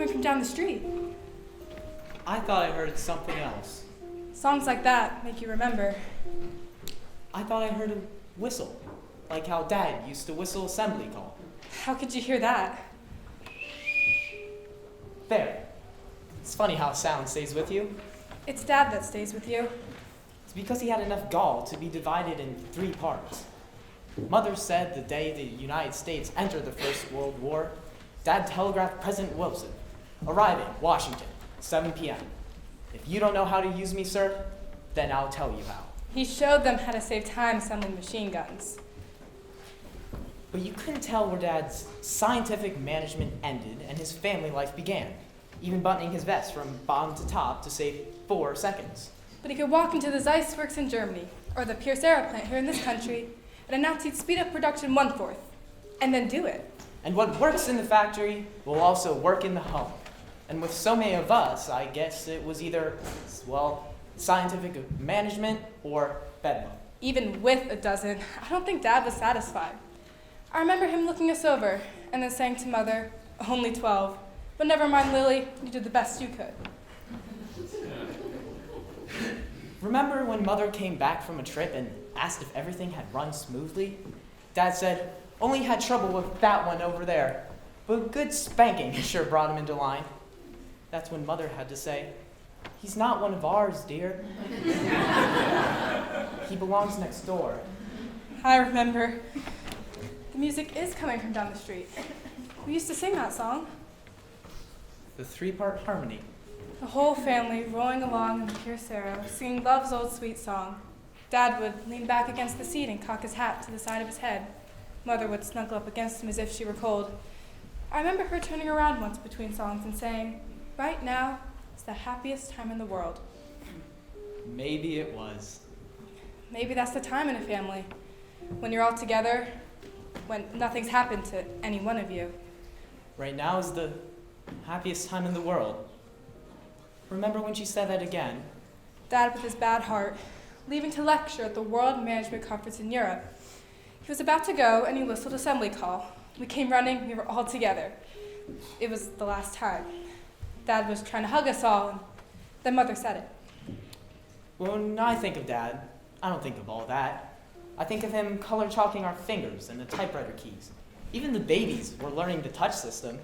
coming from down the street. I thought I heard something else. Songs like that make you remember. I thought I heard a whistle, like how Dad used to whistle assembly call. How could you hear that? There. It's funny how sound stays with you. It's Dad that stays with you. It's because he had enough gall to be divided in 3 parts. Mother said the day the United States entered the First World War, Dad telegraphed President Wilson, arriving Washington, 7 p.m. If you don't know how to use me, sir, then I'll tell you how. He showed them how to save time assembling machine guns. But you couldn't tell where Dad's scientific management ended and his family life began, even buttoning his vest from bottom to top to save 4 seconds. But he could walk into the Zeiss Works in Germany, or the Pierce Aero plant here in this country, and announce he'd speed up production 1/4, and then do it. And what works in the factory will also work in the home. And with so many of us, I guess it was either, well, scientific management or bedlam. Even with a dozen, I don't think Dad was satisfied. I remember him looking us over and then saying to Mother, "Only 12, but never mind, Lily, you did the best you could." Remember when Mother came back from a trip and asked if everything had run smoothly? Dad said, only had trouble with that one over there, but good spanking sure brought him into line. That's when Mother had to say, he's not one of ours, dear. He belongs next door. I remember. The music is coming from down the street. We used to sing that song. The 3-part harmony. The whole family rolling along in the Pierce Aero, singing love's old sweet song. Dad would lean back against the seat and cock his hat to the side of his head. Mother would snuggle up against him as if she were cold. I remember her turning around once between songs and saying, "Right now is the happiest time in the world." Maybe it was. Maybe that's the time in a family, when you're all together, when nothing's happened to any one of you. Right now is the happiest time in the world. Remember when she said that again? Dad with his bad heart, leaving to lecture at the World Management Conference in Europe. He was about to go and he whistled assembly call. We came running, we were all together. It was the last time. Dad was trying to hug us all, and then Mother said it. When I think of Dad, I don't think of all that. I think of him color chalking our fingers and the typewriter keys. Even the babies were learning the touch system,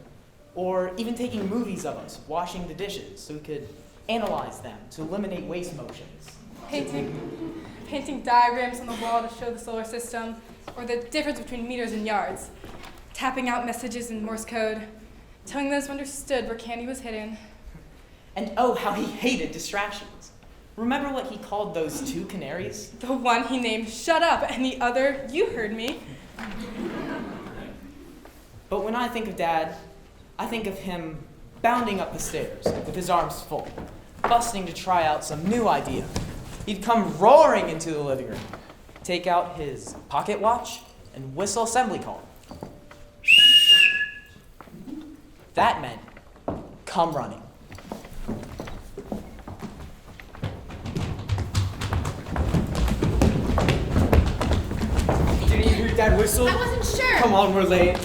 or even taking movies of us washing the dishes so we could analyze them to eliminate waste motions. Painting diagrams on the wall to show the solar system, or the difference between meters and yards. Tapping out messages in Morse code, telling those who understood where candy was hidden. And oh, how he hated distractions. Remember what he called those 2 canaries? The one he named "Shut Up" and the other "You Heard Me." But when I think of Dad, I think of him bounding up the stairs with his arms full, busting to try out some new idea. He'd come roaring into the living room, take out his pocket watch, and whistle assembly call. That meant come running. Didn't you hear Dad whistle? I wasn't sure. Come on, we're late.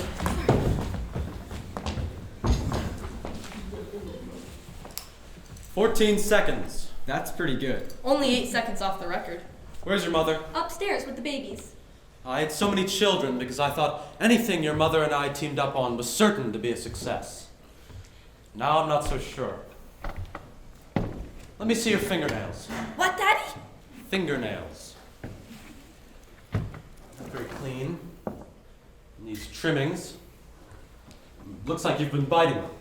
14 seconds. That's pretty good. Only 8 seconds off the record. Where's your mother? Upstairs with the babies. I had so many children because I thought anything your mother and I teamed up on was certain to be a success. Now I'm not so sure. Let me see your fingernails. What, Daddy? Fingernails. Very clean. And these trimmings. Looks like you've been biting them.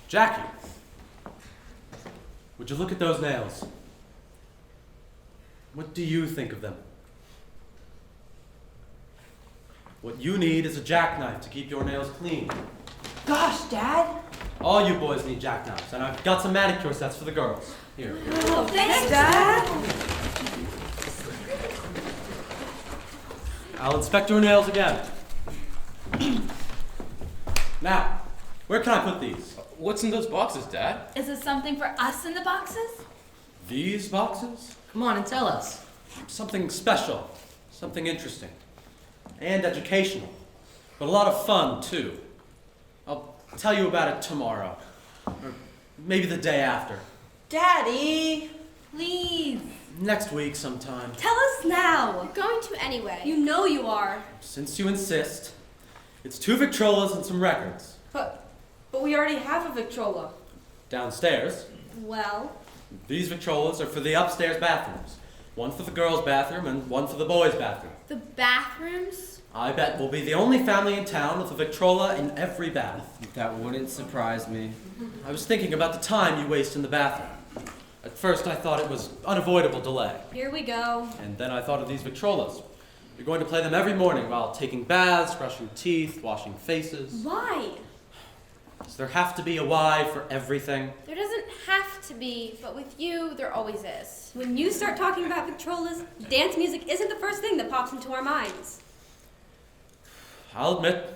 Jackie, would you look at those nails? What do you think of them? What you need is a jackknife to keep your nails clean. Gosh, Dad. All you boys need jackknives, and I've got some manicure sets for the girls. Here. Oh, thanks, Dad. I'll inspect your nails again. Now, where can I put these? What's in those boxes, Dad? Is there something for us in the boxes? These boxes? Come on and tell us. Something special, something interesting, and educational, but a lot of fun, too. tell you about it tomorrow. Or maybe the day after. Daddy! Please. Next week sometime. Tell us now. We're going to anyway. You know you are. Since you insist. It's 2 Victrolas and some records. But we already have a Victrola. Downstairs. Well, These Victrolas are for the upstairs bathrooms. One for the girls' bathroom and one for the boys' bathroom. The bathrooms? I bet we'll be the only family in town with a Victrola in every bath. That wouldn't surprise me. I was thinking about the time you waste in the bathroom. At first I thought it was unavoidable delay. here we go. And then I thought of these Victrolas. You're going to play them every morning while taking baths, brushing teeth, washing faces. Why? Does there have to be a why for everything? There doesn't have to be, but with you, there always is. When you start talking about Victrolas, dance music isn't the first thing that pops into our minds. I'll admit,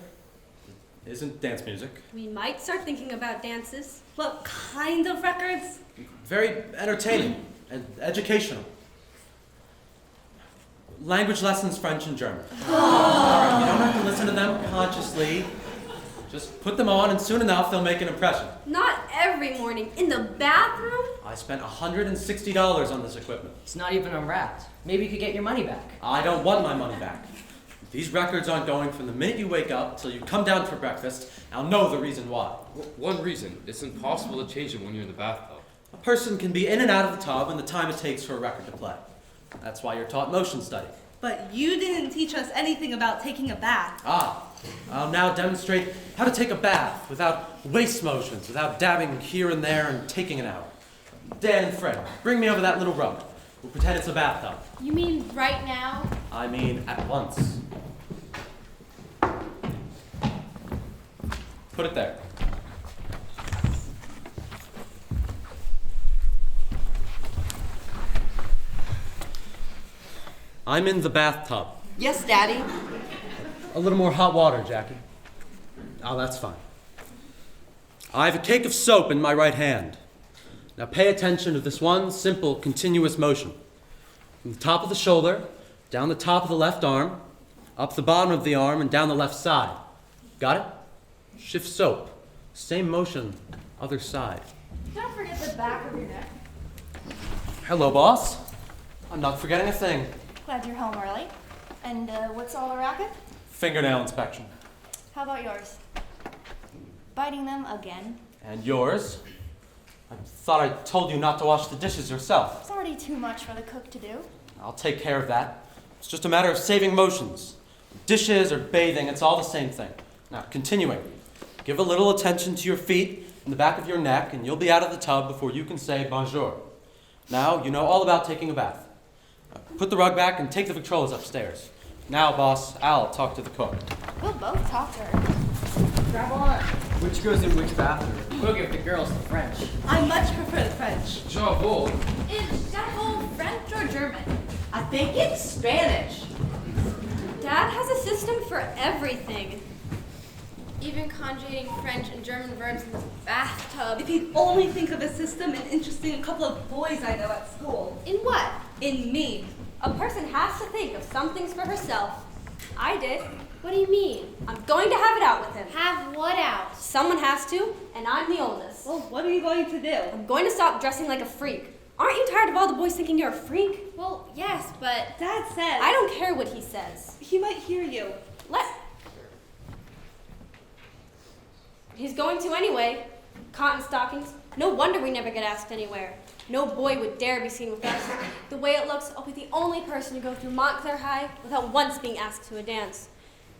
it isn't dance music. We might start thinking about dances. What kind of records? Very entertaining and educational. Language lessons, French and German. Alright, you don't have to listen to them consciously. Just put them on and soon enough they'll make an impression. Not every morning. In the bathroom? I spent $160 on this equipment. It's not even unwrapped. Maybe you could get your money back. I don't want my money back. These records aren't going from the minute you wake up till you come down for breakfast. I'll know the reason why. One reason. It's impossible to change it when you're in the bathtub. A person can be in and out of the tub in the time it takes for a record to play. That's why you're taught motion study. But you didn't teach us anything about taking a bath. I'll now demonstrate how to take a bath without waist motions, without dabbing here and there and taking it out. Dan and Fred, bring me over that little rug. We'll pretend it's a bathtub. You mean right now? I mean at once. Put it there. I'm in the bathtub. Yes, Daddy. A little more hot water, Jackie. Oh, that's fine. I have a cake of soap in my right hand. Now pay attention to this one simple, continuous motion. From the top of the shoulder, down the top of the left arm, up the bottom of the arm, and down the left side. Got it? Shift soap. Same motion, other side. Don't forget the back of your neck. Hello, boss. I'm not forgetting a thing. Glad you're home early. And what's all the racket? Fingernail inspection. How about yours? Biting them again? And yours? I thought I told you not to wash the dishes yourself. It's already too much for the cook to do. I'll take care of that. It's just a matter of saving motions. Dishes or bathing, it's all the same thing. Now, continuing. Give a little attention to your feet and the back of your neck, and you'll be out of the tub before you can say bonjour. Now, you know all about taking a bath. Put the rug back and take the Victrolas upstairs. Now, boss, I'll talk to the cook. We'll both talk to her. Grab on. Which goes in which bathroom? We'll give the girls the French. I much prefer the French. Bravo! Is that whole French or German? I think it's Spanish. Dad has a system for everything. Even conjugating French and German verbs in the bathtub. If you'd only think of a system and interesting a couple of boys I know at school. In what? In me. A person has to think of some things for herself. I did. What do you mean? I'm going to have it out with him. Have what out? Someone has to, and I'm the oldest. Well, what are you going to do? I'm going to stop dressing like a freak. Aren't you tired of all the boys thinking you're a freak? Well, yes, but Dad says. I don't care what he says. He might hear you. He's going to anyway. Cotton stockings. No wonder we never get asked anywhere. No boy would dare be seen with us. The way it looks, I'll be the only person to go through Montclair High without once being asked to a dance.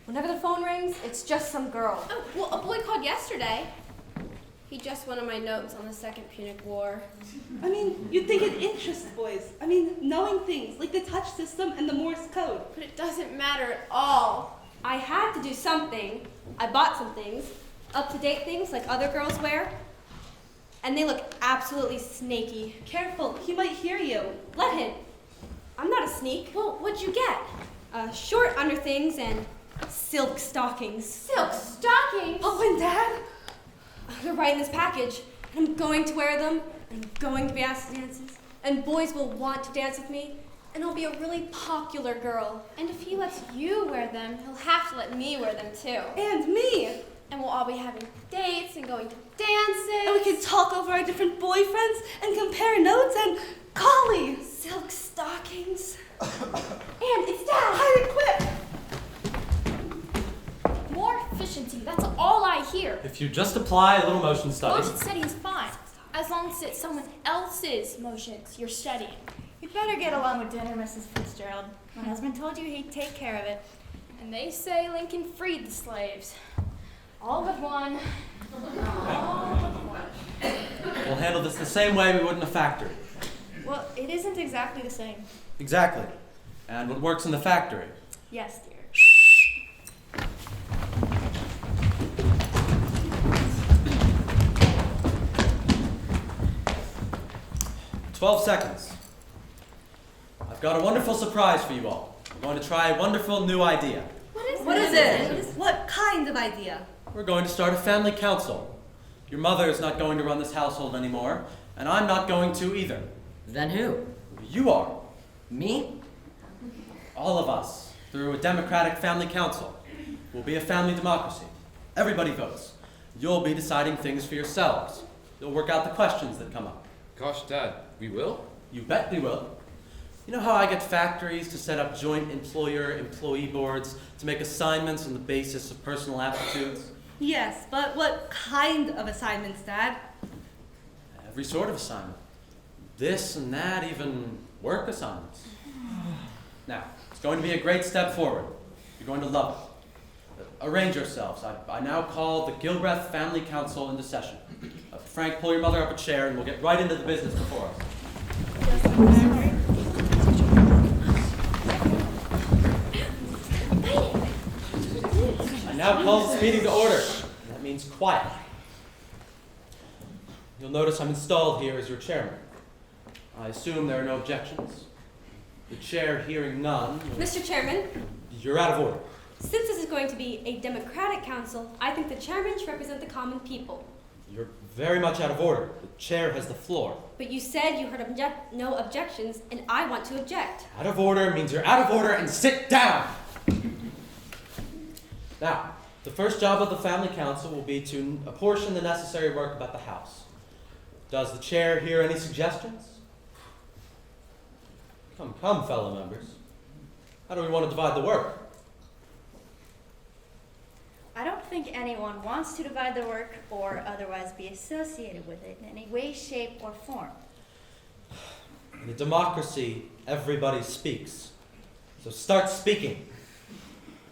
Whenever the phone rings, it's just some girl. oh, well, a boy called yesterday. He just wanted my notes on the Second Punic War. I mean, you'd think it interests boys. I mean, knowing things like the touch system and the Morse code. But it doesn't matter at all. I had to do something. I bought some things, up-to-date things like other girls wear, and they look absolutely snaky. Careful, he might hear you. Let him. I'm not a sneak. Well, what'd you get? Short underthings and silk stockings. Silk stockings? Oh, and Dad? They're right in this package, and I'm going to wear them, and I'm going to be asked to dances, and boys will want to dance with me, and I'll be a really popular girl. And if he lets you wear them, he'll have to let me wear them too. And me. And we'll all be having dates and going to dances. And we can talk over our different boyfriends and compare notes and golly! silk stockings. And it's Dad. Hide it quick! More efficiency, that's all I hear. If you just apply a little motion study. Motion study is fine, as long as it's someone else's motions you're studying. You'd better get along with dinner, Mrs. Fitzgerald. My husband told you he'd take care of it. And they say Lincoln freed the slaves. All but one. We'll handle this the same way we would in a factory. Well, it isn't exactly the same. Exactly. And what works in the factory? Yes, dear. 12 seconds. I've got a wonderful surprise for you all. We're going to try a wonderful new idea. What is it? What kind of idea? We're going to start a family council. Your mother is not going to run this household anymore, and I'm not going to either. Then who? You are. Me? All of us, through a democratic family council. We'll be a family democracy. Everybody votes. You'll be deciding things for yourselves. You'll work out the questions that come up. Gosh, Dad, we will? You bet we will. You know how I get factories to set up joint employer-employee boards to make assignments on the basis of personal aptitudes? Yes, but what kind of assignments, Dad? Every sort of assignment. This and that, even work assignments. Now, it's going to be a great step forward. You're going to love it. Arrange yourselves. I now call the Gilbreth Family Council into session. Frank, pull your mother up a chair and we'll get right into the business before us. I now call this meeting to order. That means quiet. You'll notice I'm installed here as your chairman. I assume there are no objections. The chair hearing none. Mr. Chairman, You're out of order. since this is going to be a democratic council, I think the chairman should represent the common people. You're very much out of order. The chair has the floor. But you said you heard no objections, and I want to object. Out of order means you're out of order and sit down. Now, the first job of the family council will be to apportion the necessary work about the house. Does the chair hear any suggestions? Come, fellow members. How do we want to divide the work? I don't think anyone wants to divide the work or otherwise be associated with it in any way, shape, or form. In a democracy, everybody speaks. So start speaking.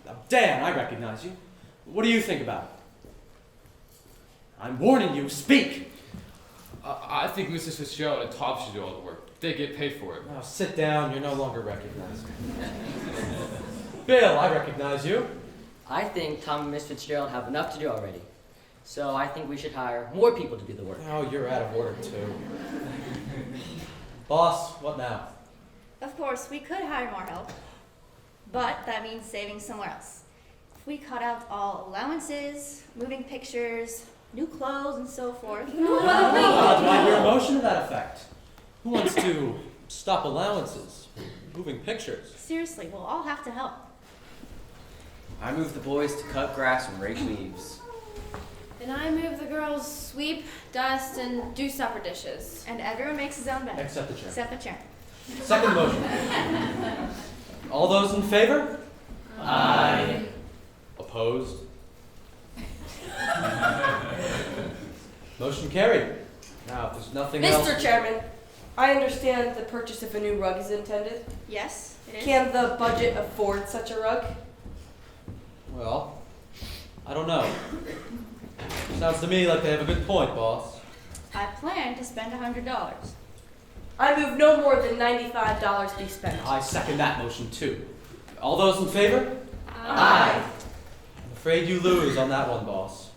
Now, Dan, I recognize you. What do you think about it? I'm warning you, speak! I think Mrs. Fitzgerald and Tom should do all the work. They get paid for it. Now sit down, you're no longer recognized. Bill, I recognize you. I think Tom and Miss Fitzgerald have enough to do already. So I think we should hire more people to do the work. Oh, you're out of order too. Boss, what now? Of course, we could hire more help, but that means saving somewhere else. If we cut out all allowances, moving pictures, new clothes, and so forth. Do I hear a motion to that effect? Who wants to stop allowances? Moving pictures? Seriously, we'll all have to help. I move the boys to cut grass and rake leaves. And I move the girls sweep, dust, and do supper dishes. And everyone makes his own bed. Except the chair. Except the chair. Second motion. All those in favor? Aye. Opposed? Motion carried. Now, if there's nothing else... Mr. Chairman, I understand the purchase of a new rug is intended. Yes, it is. Can the budget afford such a rug? Well, I don't know. Sounds to me like they have a good point, boss. I plan to spend $100. I move no more than $95 be spent. I second that motion too. All those in favor? Aye. I'm afraid you lose on that one, boss.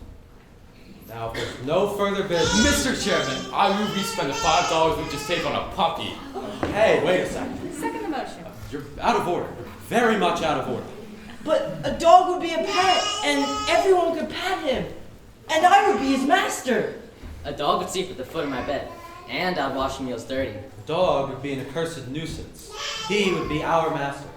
Now, if there's no further business... Mr. Chairman, I move we spend the $5 we just saved on a puppy. Hey, wait a second. Second the motion. You're out of order. You're very much out of order. But a dog would be a pet, and everyone could pet him. And I would be his master. A dog would sleep at the foot of my bed, and I'd wash your meals dirty. The dog would be an accursed nuisance. He would be our masters.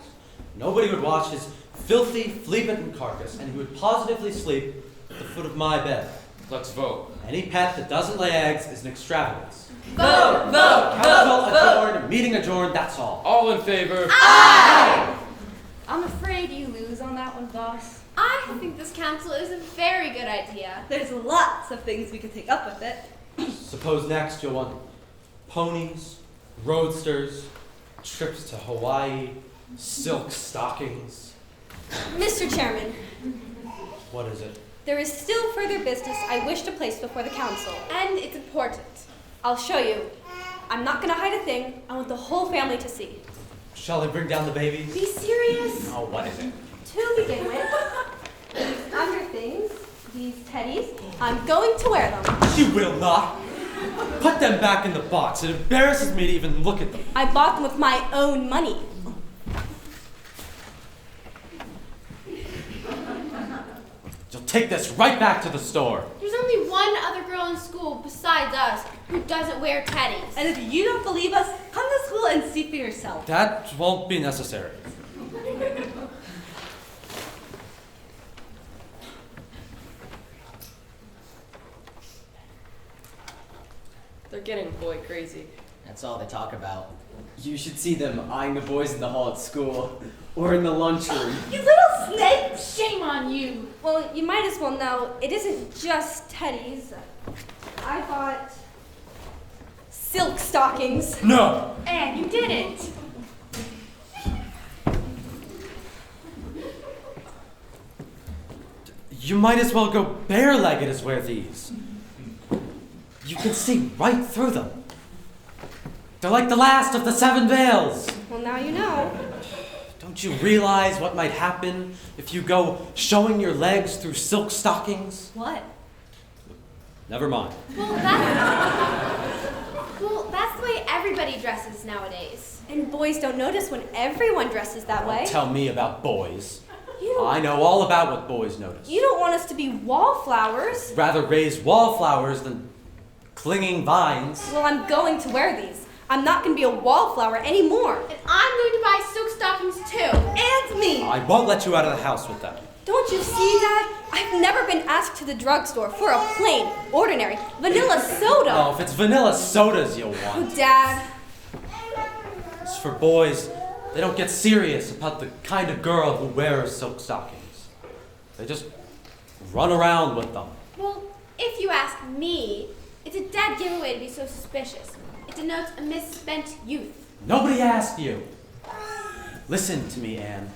Nobody would watch his filthy, flea-bitten carcass, and he would positively sleep at the foot of my bed. Let's vote. Any pet that doesn't lay eggs is an extravagance. Vote, vote, Council vote, vote. adjourned, meeting adjourned, that's all. All in favor? I'm afraid you lose on that one, boss. I think this council is a very good idea. There's lots of things we could take up with it. Suppose next you'll want ponies, roadsters, trips to Hawaii, silk stockings. Mr. Chairman, What is it? there is still further business I wish to place before the council. And it's important. I'll show you. I'm not gonna hide a thing. I want the whole family to see. Shall I bring down the babies? Be serious. Oh, what is it? To begin with, these under things, these teddies, I'm going to wear them. You will not! Put them back in the box. It embarrasses me to even look at them. I bought them with my own money. You'll take this right back to the store. There's only one other girl in school besides us who doesn't wear teddies. And if you don't believe us, come to school and see for yourself. That won't be necessary. They're getting boy crazy. That's all they talk about. You should see them eyeing the boys in the hall at school or in the lunchroom. You little snake! Shame on you. Well, you might as well know it isn't just teddies. I bought silk stockings. No! And you didn't. You might as well go bare-legged as wear these. You can see right through them. They're like the last of the 7 veils. Well, now you know. Don't you realize what might happen if you go showing your legs through silk stockings? What? Never mind. Well, that's the way everybody dresses nowadays. And boys don't notice when everyone dresses that way. Don't tell me about boys. You don't, I know all about what boys notice. you don't want us to be wallflowers. Rather raise wallflowers than clinging vines. Well, I'm going to wear these. I'm not going to be a wallflower anymore. And I'm going to buy silk stockings too. And me! I won't let you out of the house with them. Don't you see, Dad? I've never been asked to the drugstore for a plain, ordinary, vanilla soda. Oh, if it's vanilla sodas you'll Oh, want. Dad. As for boys, they don't get serious about the kind of girl who wears silk stockings. They just run around with them. Well, if you ask me, it's a dead giveaway to be so suspicious. It denotes a misspent youth. Nobody asked you. Listen to me, Anne.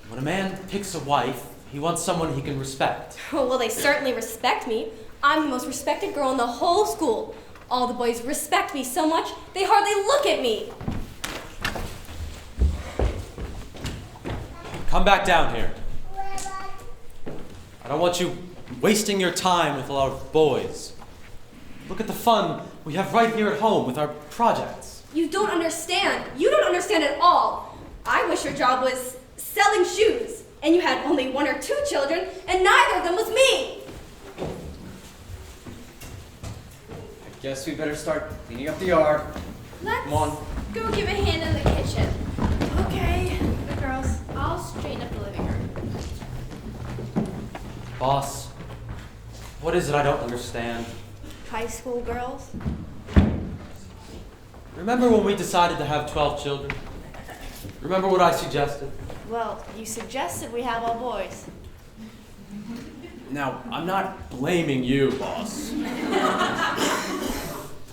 When a man picks a wife, he wants someone he can respect. Oh, well, they certainly respect me. I'm the most respected girl in the whole school. All the boys respect me so much, they hardly look at me. Come back down here. I don't want you wasting your time with a lot of boys. Look at the fun we have right here at home with our projects. You don't understand. You don't understand at all. I wish your job was selling shoes, and you had only 1 or 2 children, and neither of them was me. I guess we better start cleaning up the yard. Let's Come on. go give a hand in the kitchen. Okay. The girls, I'll straighten up the living room. Boss, what is it I don't understand? High school girls? Remember when we decided to have 12 children? Remember what I suggested? Well, you suggested we have all boys. Now, I'm not blaming you, boss.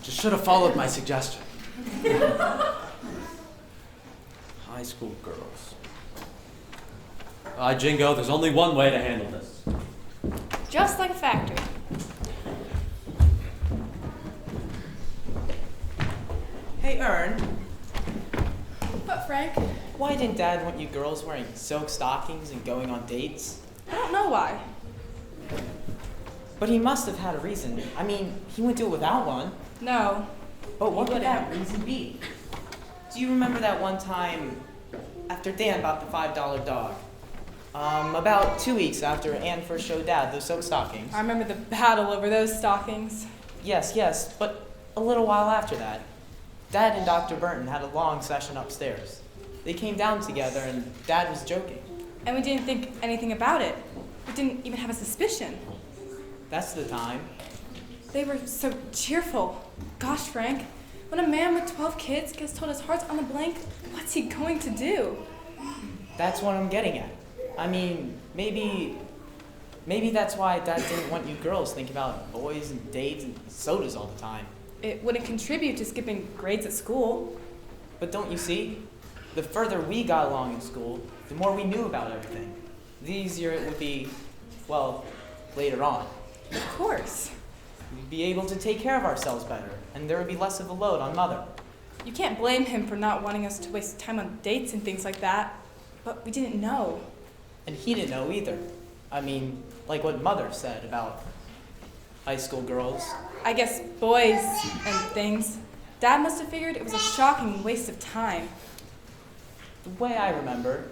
Just should have followed my suggestion. High school girls. Jingo, there's only one way to handle this. Just like a factory. Hey, Ern, What, Frank? why didn't Dad want you girls wearing silk stockings and going on dates? I don't know why. But he must have had a reason. I mean, he wouldn't do it without one. No. But what would that reason be? Do you remember that one time after Dan bought the $5 dog? About 2 weeks after Anne first showed Dad those silk stockings. I remember the battle over those stockings. Yes, but a little while after that, Dad and Dr. Burton had a long session upstairs. They came down together and Dad was joking. And we didn't think anything about it. We didn't even have a suspicion. That's the time. They were so cheerful. Gosh, Frank, when a man with 12 kids gets told his heart's on the blank, what's he going to do? That's what I'm getting at. I mean, maybe that's why Dad didn't want you girls thinking about boys and dates and sodas all the time. It wouldn't contribute to skipping grades at school. But don't you see? The further we got along in school, the more we knew about everything. The easier it would be, well, later on. Of course. We'd be able to take care of ourselves better, and there would be less of a load on Mother. You can't blame him for not wanting us to waste time on dates and things like that. But we didn't know. And he didn't know either. I mean, like what Mother said about high school girls. I guess boys and things. Dad must have figured it was a shocking waste of time. The way I remember,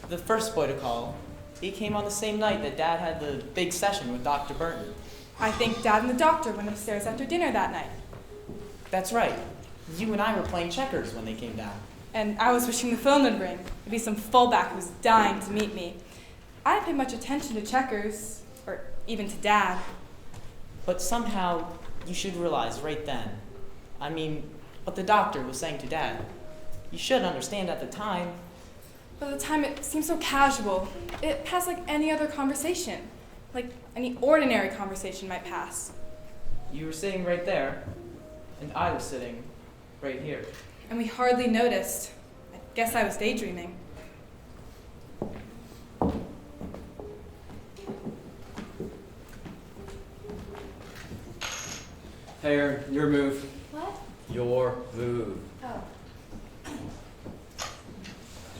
the first boy to call, he came on the same night that Dad had the big session with Dr. Burton. I think Dad and the doctor went upstairs after dinner that night. That's right. You and I were playing checkers when they came down. And I was wishing the phone would ring. There'd be some fullback who was dying to meet me. I didn't pay much attention to checkers, or even to Dad. But somehow, you should realize right then, I mean, what the doctor was saying to Dad. You should understand at the time. By the time it seemed so casual, it passed like any other conversation. Like any ordinary conversation might pass. You were sitting right there, and I was sitting right here. And we hardly noticed. I guess I was daydreaming. Hey, Aaron, your move. What? Your move. Oh,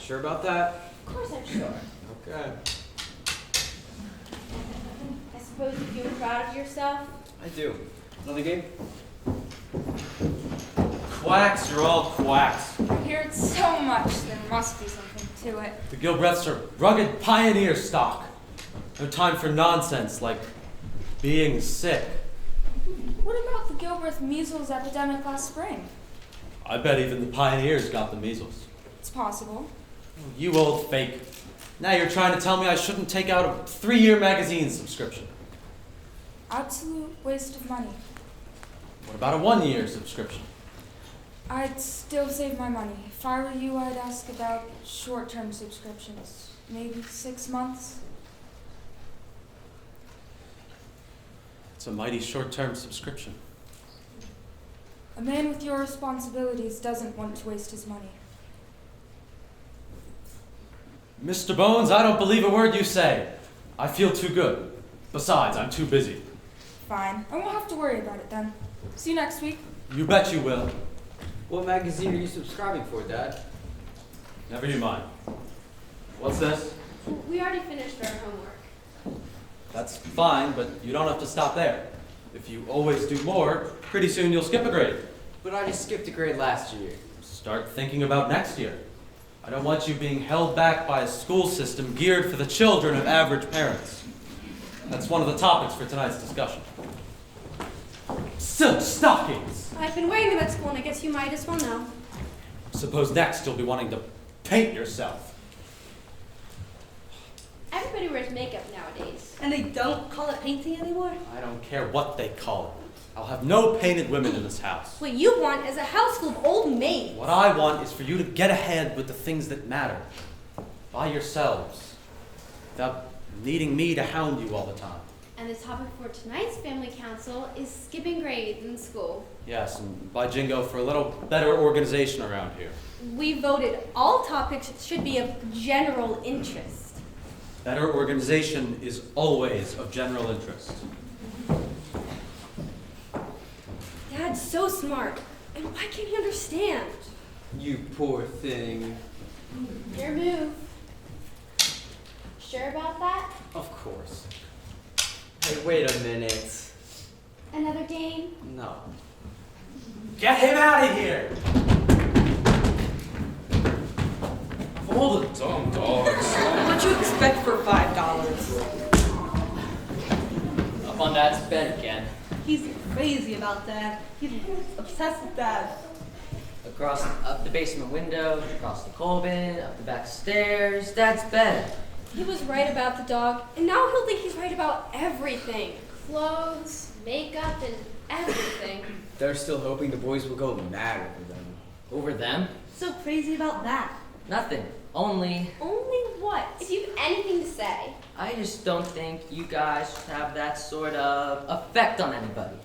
Sure about that? of course I'm sure. Okay. I suppose you feel proud of yourself? I do. Another game? Quacks, you're all quacks. I hear it so much, there must be something to it. The Gilbreths are rugged pioneer stock. No time for nonsense like being sick. What about the Gilbreth measles epidemic last spring? I bet even the pioneers got the measles. It's possible. You old fake. Now you're trying to tell me I shouldn't take out a 3-year magazine subscription. Absolute waste of money. What about a 1-year subscription? I'd still save my money. If I were you, I'd ask about short-term subscriptions. Maybe 6 months. It's a mighty short-term subscription. A man with your responsibilities doesn't want to waste his money. Mr. Bones, I don't believe a word you say. I feel too good. Besides, I'm too busy. Fine. I won't have to worry about it then. See you next week. You bet you will. What magazine are you subscribing for, Dad? Never you mind. What's this? We already finished our homework. That's fine, but you don't have to stop there. If you always do more, pretty soon you'll skip a grade. But I just skipped a grade last year. Start thinking about next year. I don't want you being held back by a school system geared for the children of average parents. That's one of the topics for tonight's discussion. Silk stockings! I've been wearing them at school, and I guess you might as well know. Suppose next you'll be wanting to paint yourself. Everybody wears makeup nowadays. And they don't call it painting anymore? I don't care what they call it. I'll have no painted women in this house. What you want is a house full of old maids. What I want is for you to get ahead with the things that matter. By yourselves. Without needing me to hound you all the time. And the topic for tonight's family council is skipping grades in school. Yes, and by jingo, for a little better organization around here. We voted all topics should be of general interest. Better organization is always of general interest. Dad's so smart. And why can't he understand? You poor thing. Your move. Sure about that? Of course. Hey, wait a minute. Another game? No. Get him out of here! Of all the Dumb dogs. What'd you expect for $5? Up on Dad's bed again. He's crazy about Dad. He's obsessed with Dad. Across, up the basement window, across the coal bin, up the back stairs, Dad's bed. He was right about the dog, and now he'll think he's right about everything. Clothes, makeup, and everything. They're still hoping the boys will go mad over them. Over them? So crazy about that. Nothing. Only, Only what? If you have anything to say. I just don't think you guys should have that sort of effect on anybody.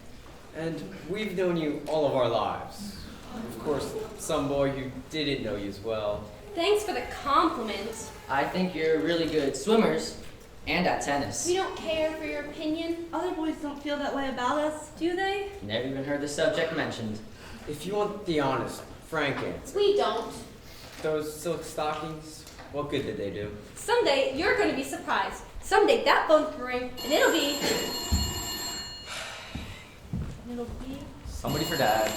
And we've known you all of our lives. Of course, some boy who didn't know you as well. Thanks for the compliment. I think you're really good swimmers and at tennis. We don't care for your opinion. Other boys don't feel that way about us. Do they? Never even heard the subject mentioned. If you want the honest, frank answer, We don't. those silk stockings, what good did they do? Someday you're going to be surprised. Someday that phone's will ring, and it'll be. Somebody for Dad.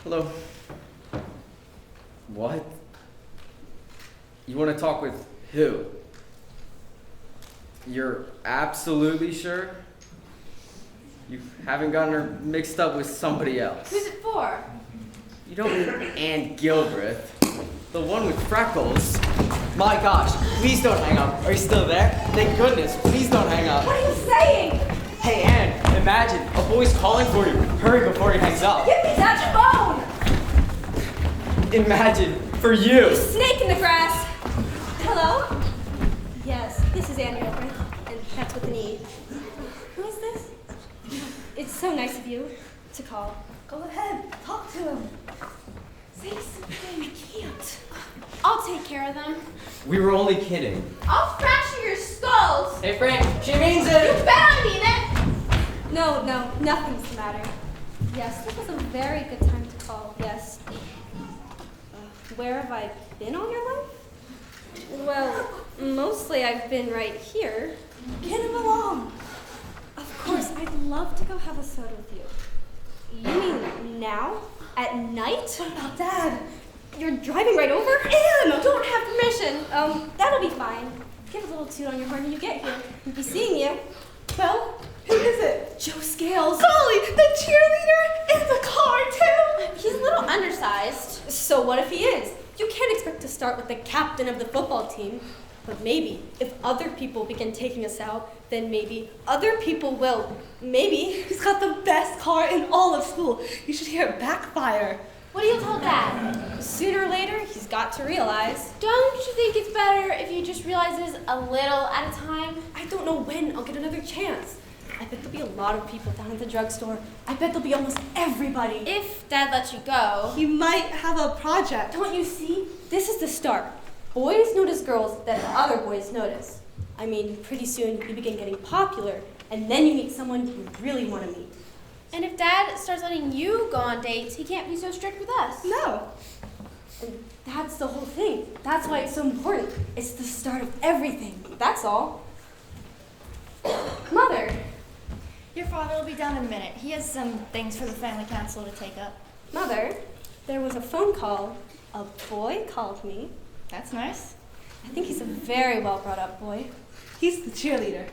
Hello. What? You want to talk with who? You're absolutely sure? You haven't gotten her mixed up with somebody else. Who's it for? You don't mean Ann Gilbreth, the one with freckles. My gosh, please don't hang up. Are you still there? Thank goodness, please don't hang up. What are you saying? Hey, Ann, imagine, a boy's calling for you. Hurry before he hangs up. Give me that phone! Imagine, for you. Snake in the grass. Hello? Yes, this is Ann Gilbreth, and that's with an E. Who is this? It's so nice of you to call. Go ahead, talk to him. Say something. I can't. I'll take care of them. We were only kidding. I'll fracture your skulls. Hey Frank, she means You it! bet I mean it. No, nothing's the matter. Yes, this was a very good time to call. Yes. Where have I been all your life? Well, mostly I've been right here. Get him along. Of course, I'd love to go have a soda with you. You mean now? At night? What about Dad? You're driving right over? Ann! Don't have permission. That'll be fine. Give a little toot on your horn when you get here. We'll be seeing you. Well, who is it? Joe Scales. Golly, the cheerleader in the car too. He's a little undersized. So what if he is? You can't expect to start with the captain of the football team. But maybe, if other people begin taking us out, then maybe other people will. Maybe. He's got the best car in all of school. You should hear it backfire. What do you tell Dad? Sooner or later, he's got to realize. Don't you think it's better if he just realizes a little at a time? I don't know when I'll get another chance. I bet there'll be a lot of people down at the drugstore. I bet there'll be almost everybody. If Dad lets you go. He might have a project. Don't you see? This is the start. Boys notice girls that other boys notice. I mean, pretty soon you begin getting popular, and then you meet someone you really want to meet. And if Dad starts letting you go on dates, he can't be so strict with us. No. And that's the whole thing. That's why it's so important. It's the start of everything. That's all. Mother. Your father will be down in a minute. He has some things for the family council to take up. Mother, there was a phone call. A boy called me. That's nice. I think he's a very well brought up boy. He's the cheerleader.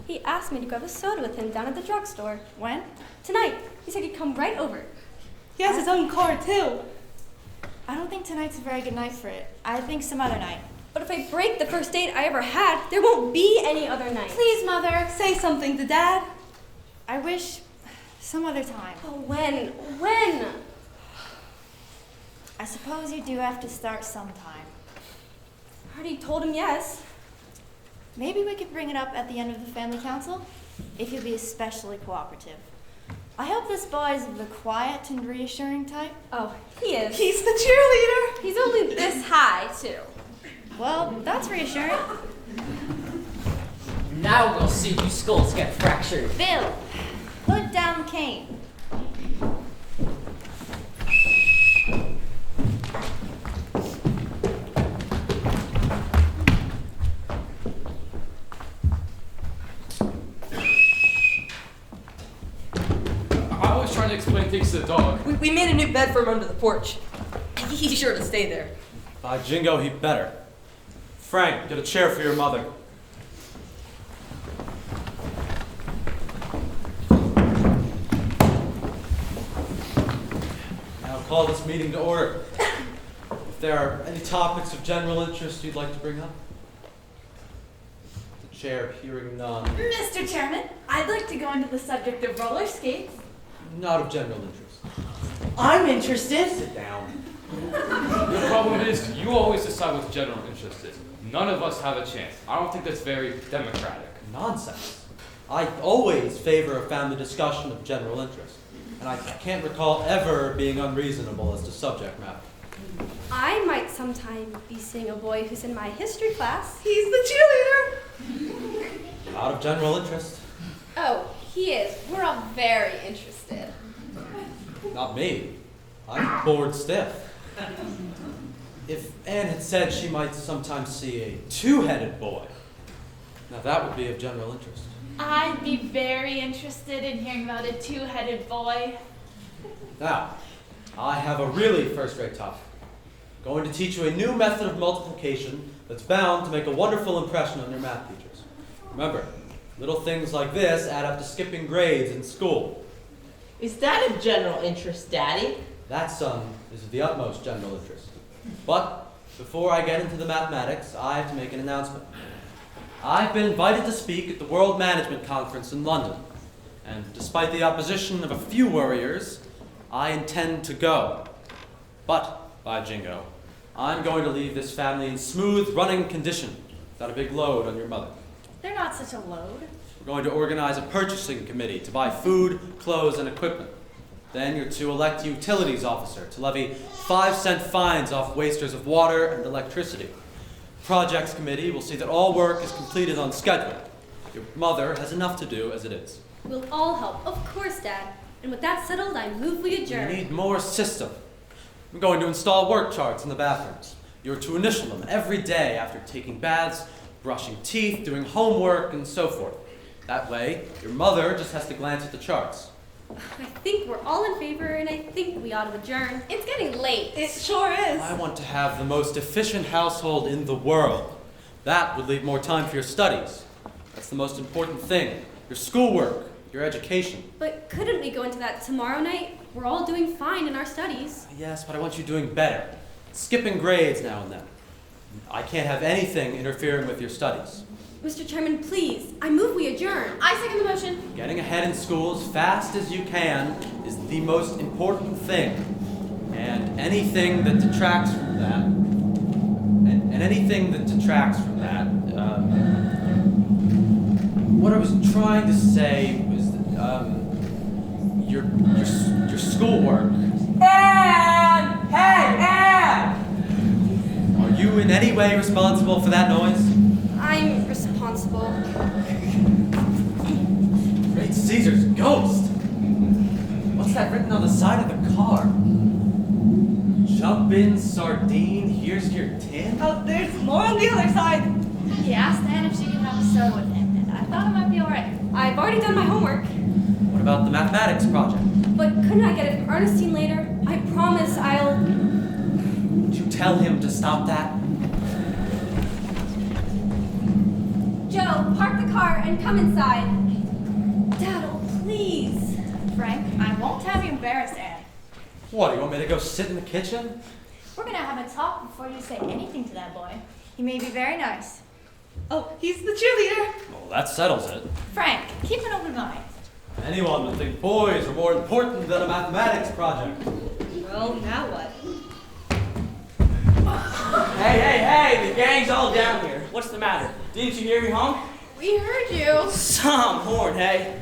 He asked me to grab a soda with him down at the drugstore. When? Tonight. He said he'd come right over. He has his own car too. I don't think tonight's a very good night for it. I think some other night. But if I break the first date I ever had, there won't be any other night. Please, Mother. Say something to Dad. I wish some other time. Oh, when? When? I suppose you do have to start sometime. I already told him yes. Maybe we could bring it up at the end of the family council, if you'll be especially cooperative. I hope this boy is the quiet and reassuring type. Oh, he is. He's the cheerleader. He's only this high, too. Well, that's reassuring. Now we'll see whose skulls get fractured. Bill, put down the cane. I was trying to explain things to the dog. We made a new bed for him under the porch. He's sure to stay there. By jingo, he better. Frank, get a chair for your mother. Now call this meeting to order. If there are any topics of general interest you'd like to bring up. The Chair, hearing none. Mr. Chairman, I'd like to go into the subject of roller skates. Not of general interest. I'm interested. Sit down. The problem is, you always decide what general interest is. None of us have a chance. I don't think that's very democratic. Nonsense. I always favor a family discussion of general interest, and I can't recall ever being unreasonable as to subject matter. I might sometime be seeing a boy who's in my history class. He's the cheerleader. Not of general interest. Oh, he is. We're all very interested. Not me. I'm bored stiff. If Anne had said she might sometimes see a two-headed boy, now that would be of general interest. I'd be very interested in hearing about a two-headed boy. Now, I have a really first-rate topic. I'm going to teach you a new method of multiplication that's bound to make a wonderful impression on your math teachers. Remember, little things like this add up to skipping grades in school. Is that of general interest, Daddy? That, son, is of the utmost general interest. But before I get into the mathematics, I have to make an announcement. I've been invited to speak at the World Management Conference in London, and despite the opposition of a few worriers, I intend to go. But, by jingo, I'm going to leave this family in smooth running condition, without a big load on your mother. They're not such a load. We're going to organize a purchasing committee to buy food, clothes, and equipment. Then you're to elect a utilities officer to levy 5-cent fines off wasters of water and electricity. Projects committee will see that all work is completed on schedule. Your mother has enough to do as it is. We'll all help, of course, Dad. And with that settled, I move we adjourn. We need more system. I'm going to install work charts in the bathrooms. You're to initial them every day after taking baths, brushing teeth, doing homework, and so forth. That way, your mother just has to glance at the charts. I think we're all in favor, and I think we ought to adjourn. It's getting late. It sure is. I want to have the most efficient household in the world. That would leave more time for your studies. That's the most important thing. Your schoolwork, your education. But couldn't we go into that tomorrow night? We're all doing fine in our studies. Yes, but I want you doing better. Skipping grades now and then. I can't have anything interfering with your studies. Mr. Chairman, please, I move we adjourn. I second the motion. Getting ahead in school as fast as you can is the most important thing. And anything that detracts from that, what I was trying to say was that, your schoolwork. Anne! Hey, Anne! Are you in any way responsible for that noise? I'm responsible. Great Caesar's ghost! What's that written on the side of the car? Jump in, sardine, here's your tin? Oh, there's more on the other side. He asked Anne if she could have a soda with him, and I thought it might be alright. I've already done my homework. What about the mathematics project? But couldn't I get it from Ernestine later? I promise I'll... Would you tell him to stop that? Joe, park the car and come inside. Dad, oh, please. Frank, I won't have you embarrassed, Anne. What, you want me to go sit in the kitchen? We're gonna have a talk before you say anything to that boy. He may be very nice. Oh, he's the cheerleader. Well, that settles it. Frank, keep an open mind. Anyone would think boys are more important than a mathematics project. Well, now what? Hey, the gang's all down here. What's the matter? Didn't you hear me honk? We heard you. Some horn, hey.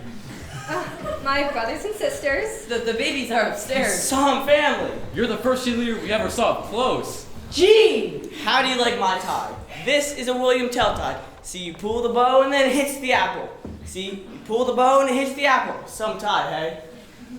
My brothers and sisters. The babies are upstairs. Some family. You're the first cheerleader we ever saw up close. Gene! How do you like my tie? This is a William Tell tie. See, you pull the bow and then it hits the apple. See, you pull the bow and it hits the apple. Some tie, hey?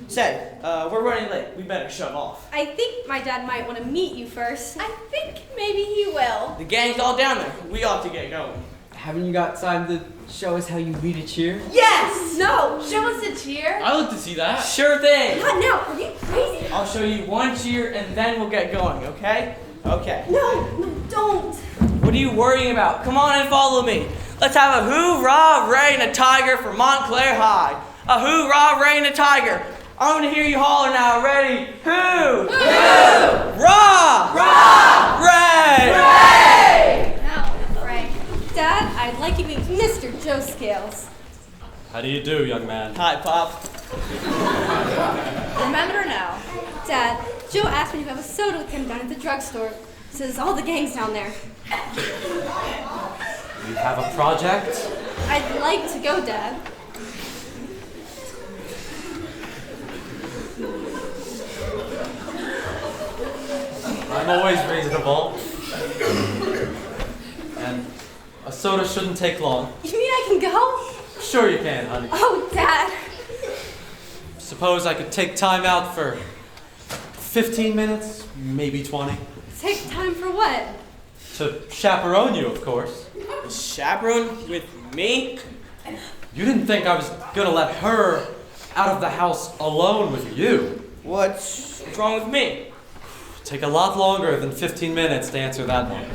Say, we're running late. We better shove off. I think my dad might want to meet you first. I think maybe he will. The gang's all down there. We ought to get going. Haven't you got time to show us how you lead a cheer? Yes! No! Show us a cheer. I like to see that. Sure thing. Not now, are you crazy? I'll show you one cheer and then we'll get going, okay? Okay. No, don't. What are you worrying about? Come on and follow me. Let's have a hoorah, Ray and a tiger for Montclair High. A hoorah, Ray and a tiger. I'm gonna hear you holler now. Ready? Hoo! Hoo! Rah! Rah! Ray! Ray! Now, Frank. Dad, I'd like you to meet Mr. How do you do, young man? Hi, Pop. Remember now. Dad, Joe asked me to have a soda with him down at the drugstore. Says all the gang's down there. You have a project? I'd like to go, Dad. I'm always reasonable. And a soda shouldn't take long. You mean I can go? Sure you can, honey. Oh, Dad. Suppose I could take time out for 15 minutes, maybe 20. Take time for what? To chaperone you, of course. A chaperone with me? You didn't think I was gonna let her out of the house alone with you. What's wrong with me? Take a lot longer than 15 minutes to answer that one.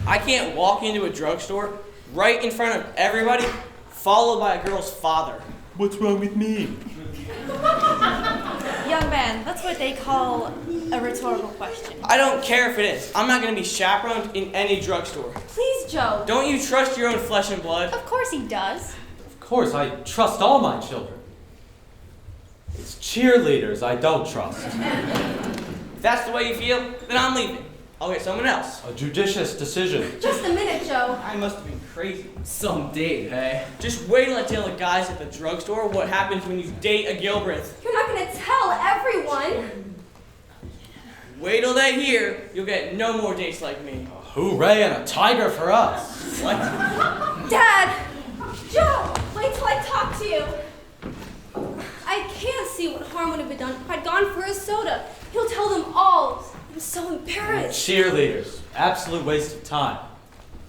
I can't walk into a drugstore right in front of everybody, followed by a girl's father. What's wrong with me? Young man, that's what they call a rhetorical question. I don't care if it is. I'm not going to be chaperoned in any drugstore. Please, Joe. Don't you trust your own flesh and blood? Of course he does. Of course, I trust all my children. It's cheerleaders I don't trust. If that's the way you feel, then I'm leaving. I'll get someone else. A judicious decision. Just a minute, Joe. I must have been crazy. Some date, hey? Just wait till I tell the guys at the drugstore what happens when you date a Gilbreth. You're not going to tell everyone. Wait till they hear, you'll get no more dates like me. Hooray and a tiger for us. What? Dad! Joe! Wait till I talk to you. I can't see what harm would have been done if I'd gone for a soda. He'll tell them all. I'm so embarrassed. Cheerleaders. Absolute waste of time.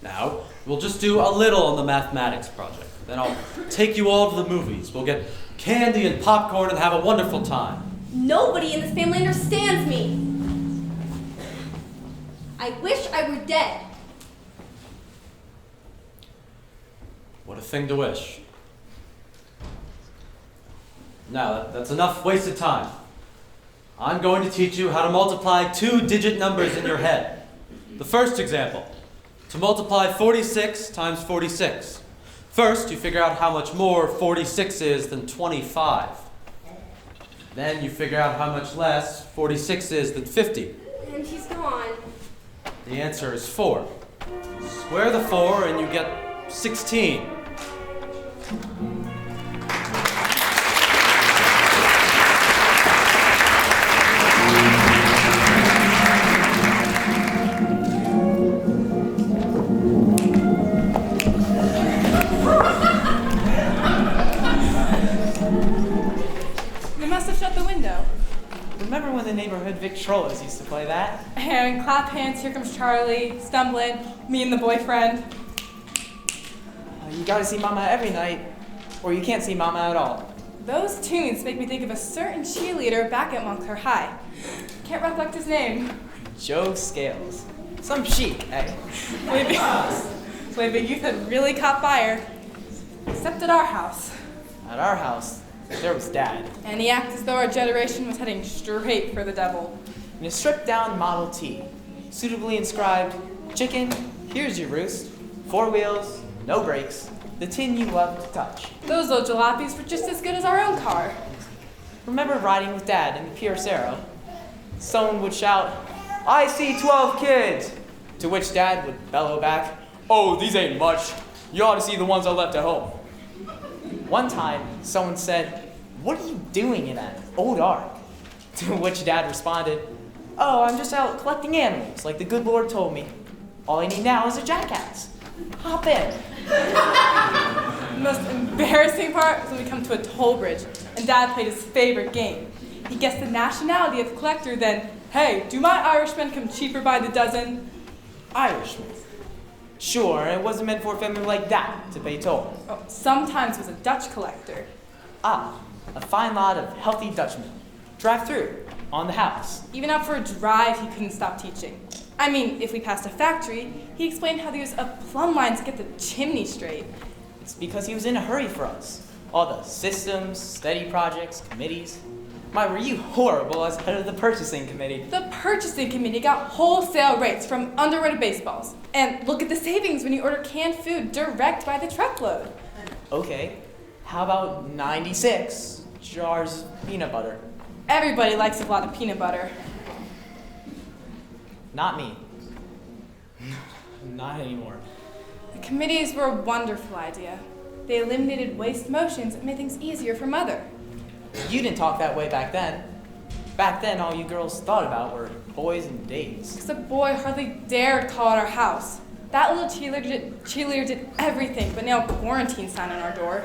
Now, we'll just do a little on the mathematics project. Then I'll take you all to the movies. We'll get candy and popcorn and have a wonderful time. Nobody in this family understands me. I wish I were dead. What a thing to wish. Now, that's enough wasted time. I'm going to teach you how to multiply 2-digit numbers in your head. The first example, to multiply 46 times 46. First, you figure out how much more 46 is than 25. Then you figure out how much less 46 is than 50. And he's gone. The answer is 4. Square the 4 and you get 16. They must have shut the window. Remember when the neighborhood Victrolas used to play that? And clap hands, here comes Charlie, stumbling, me and the boyfriend. You gotta see Mama every night, or you can't see Mama at all. Those tunes make me think of a certain cheerleader back at Montclair High. Can't recollect his name. Joe Scales. Some chic, eh? Waving youth had really caught fire. Except at our house. At our house, there was Dad. And he acted as though our generation was heading straight for the devil. In a stripped-down Model T, suitably inscribed, "Chicken, here's your roost. 4 wheels, no brakes, the tin you love to touch." Those old jalopies were just as good as our own car. Remember riding with Dad in the Piercero? Someone would shout, "I see 12 kids!" To which Dad would bellow back, "Oh, these ain't much. You ought to see the ones I left at home." One time, someone said, "What are you doing in that old ark?" To which Dad responded, "Oh, I'm just out collecting animals, like the good Lord told me. All I need now is a jackass. Hop in." The most embarrassing part was when we come to a toll bridge and Dad played his favorite game. He guessed the nationality of the collector, then, "Hey, do my Irishmen come cheaper by the dozen?" Irishmen. Sure, it wasn't meant for a family like that to pay toll. Oh, sometimes it was a Dutch collector. Ah, a fine lot of healthy Dutchmen. Drive through, on the house. Even out for a drive, he couldn't stop teaching. I mean, if we passed a factory, he explained how they use a plumb line to get the chimney straight. It's because he was in a hurry for us. All the systems, study projects, committees. My, were you horrible as head of the purchasing committee? The purchasing committee got wholesale rates from underwear to baseballs. And look at the savings when you order canned food direct by the truckload. Okay, how about 96 jars of peanut butter? Everybody likes a lot of peanut butter. Not me. Not anymore. The committees were a wonderful idea. They eliminated waste motions and made things easier for Mother. You didn't talk that way back then. Back then, all you girls thought about were boys and dates. Because a boy hardly dared call at our house. That little cheerleader did everything but nail a quarantine sign on our door.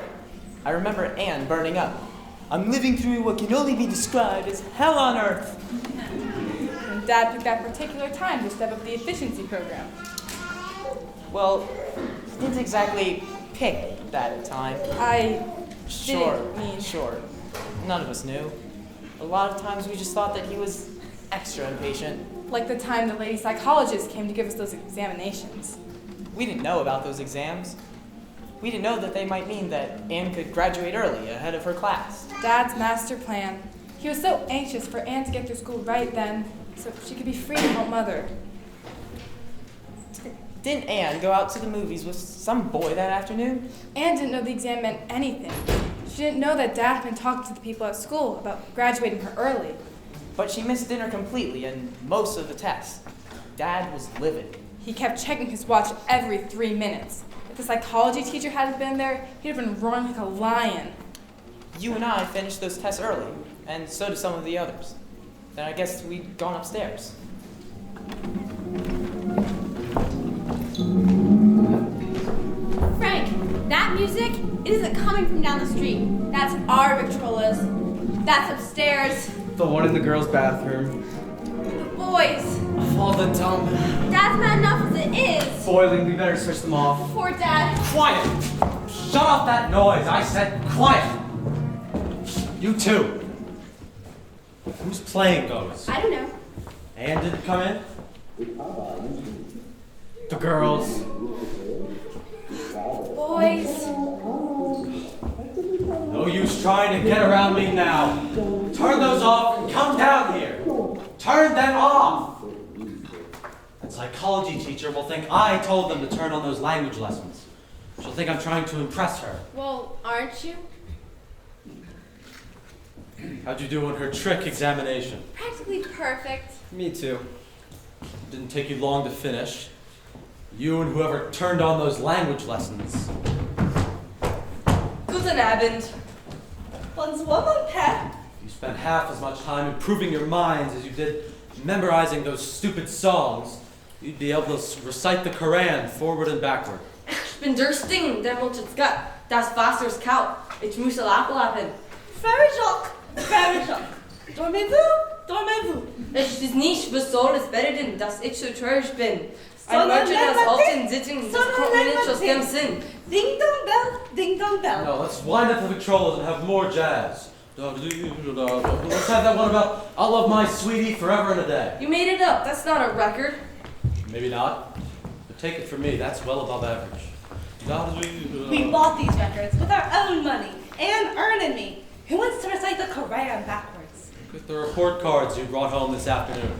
I remember Anne burning up. I'm living through what can only be described as hell on earth. And Dad picked that particular time to step up the efficiency program. Well, he didn't exactly pick that time. I Sure, didn't mean... sure. None of us knew. A lot of times we just thought that he was extra impatient. Like the time the lady psychologist came to give us those examinations. We didn't know about those exams. We didn't know that they might mean that Anne could graduate early, ahead of her class. Dad's master plan. He was so anxious for Anne to get through school right then, so she could be free to help Mother. Didn't Anne go out to the movies with some boy that afternoon? Anne didn't know the exam meant anything. She didn't know that Dad had been talking to the people at school about graduating her early. But she missed dinner completely and most of the tests. Dad was livid. He kept checking his watch every 3 minutes. If the psychology teacher hadn't been there, he'd have been roaring like a lion. You and I finished those tests early, and so did some of the others. Then I guess we'd gone upstairs. Frank, that music, it isn't coming from down the street. That's our Victrolas. That's upstairs. The one in the girls' bathroom. The boys. Of all the dumb. Dad's mad enough as it is. Boiling, we better switch them off. Poor Dad. Quiet! Shut off that noise! I said quiet! You too. Who's playing those? I don't know. Anne didn't come in? The girls. Boys. No use trying to get around me now. Turn those off and come down here. Turn them off. That psychology teacher will think I told them to turn on those language lessons. She'll think I'm trying to impress her. Well, aren't you? How'd you do on her trick examination? Practically perfect. Me too. Didn't take you long to finish. You and whoever turned on those language lessons. Guten Abend. Once woman pet. You spent half as much time improving your minds as you did memorizing those stupid songs. You'd be able to recite the Quran forward and backward. Ich bin durstig, der Mutter's gut. Das Wasser ist kalt. Ich muss ablappen. Very shock. Very shock. Dormez-vous? Dormez-vous? Ich weiß nicht, was soll es bedeuten, dass ich so traurig bin. Ein Sondern Mädchen, das wenn man oft denkt, in Sitzungen, das sondern kommt mir wenn nicht man aus dem denkt. Sinn. Ding dong bell. Ding dong bell. No, let's wind up the Victrolas and have more jazz. Let's have that one about I'll love my sweetie forever and a day. You made it up. That's not a record. Maybe not, but take it from me, that's well above average. We bought these records with our own money. Anne, Ern, and me. Who wants to recite the Quran backwards? With the report cards you brought home this afternoon.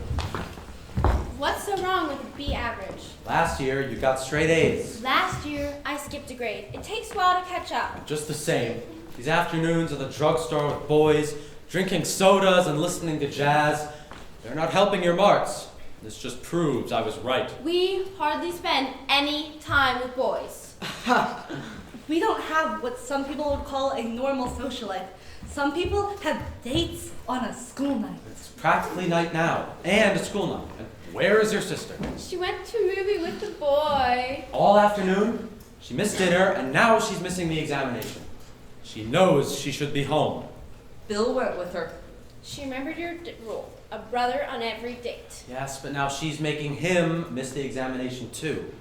What's so wrong with a B average? Last year, you got straight A's. Last year, I skipped a grade. It takes a while to catch up. Just the same, these afternoons at the drugstore with boys, drinking sodas and listening to jazz, they're not helping your marks. This just proves I was right. We hardly spend any time with boys. We don't have what some people would call a normal social life. Some people have dates on a school night. It's practically night now, and a school night. And where is your sister? She went to a movie with the boy. All afternoon, she missed dinner, and now she's missing the examination. She knows she should be home. Bill went with her. She remembered your rule. A brother on every date. Yes, but now she's making him miss the examination too.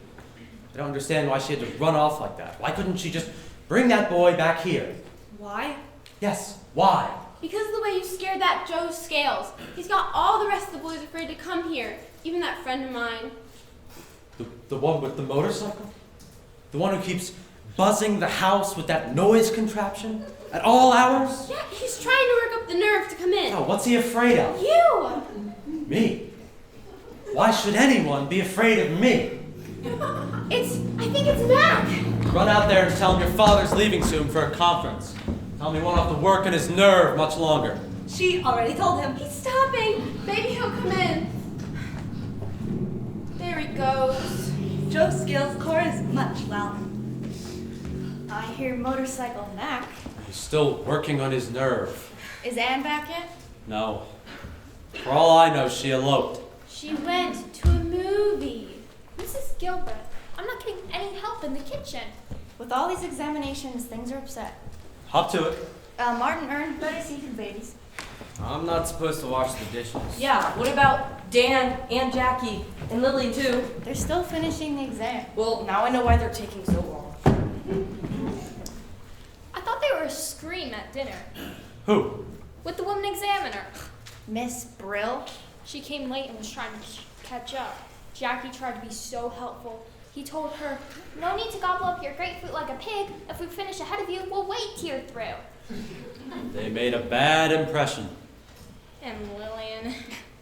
I don't understand why she had to run off like that. Why couldn't she just bring that boy back here? Why? Yes, why? Because of the way you scared that Joe Scales. He's got all the rest of the boys afraid to come here. Even that friend of mine. The one with the motorcycle? The one who keeps buzzing the house with that noise contraption at all hours? Yeah, he's trying to work up the nerve to come in. Oh, what's he afraid of? You! Me? Why should anyone be afraid of me? I think it's Mac. Run out there and tell him your father's leaving soon for a conference. Tell him he won't have to work on his nerve much longer. She already told him. He's stopping. Maybe he'll come in. There he goes. Joe Skill's core is much well. I hear Motorcycle Mac. He's still working on his nerve. Is Anne back yet? No. For all I know, she eloped. She went to a movie. Mrs. Gilbert, I'm not getting any help in the kitchen. With all these examinations, things are upset. Hop to it. Martin earned better seat for the babies. I'm not supposed to wash the dishes. Yeah, what about Dan and Jackie and Lily too? They're still finishing the exam. Well, now I know why they're taking so long. I thought they were a scream at dinner. Who? With the woman examiner. Miss Brill. She came late and was trying to catch up. Jackie tried to be so helpful. He told her, "No need to gobble up your grapefruit like a pig. If we finish ahead of you, we'll wait till you're through." They made a bad impression. And Lillian.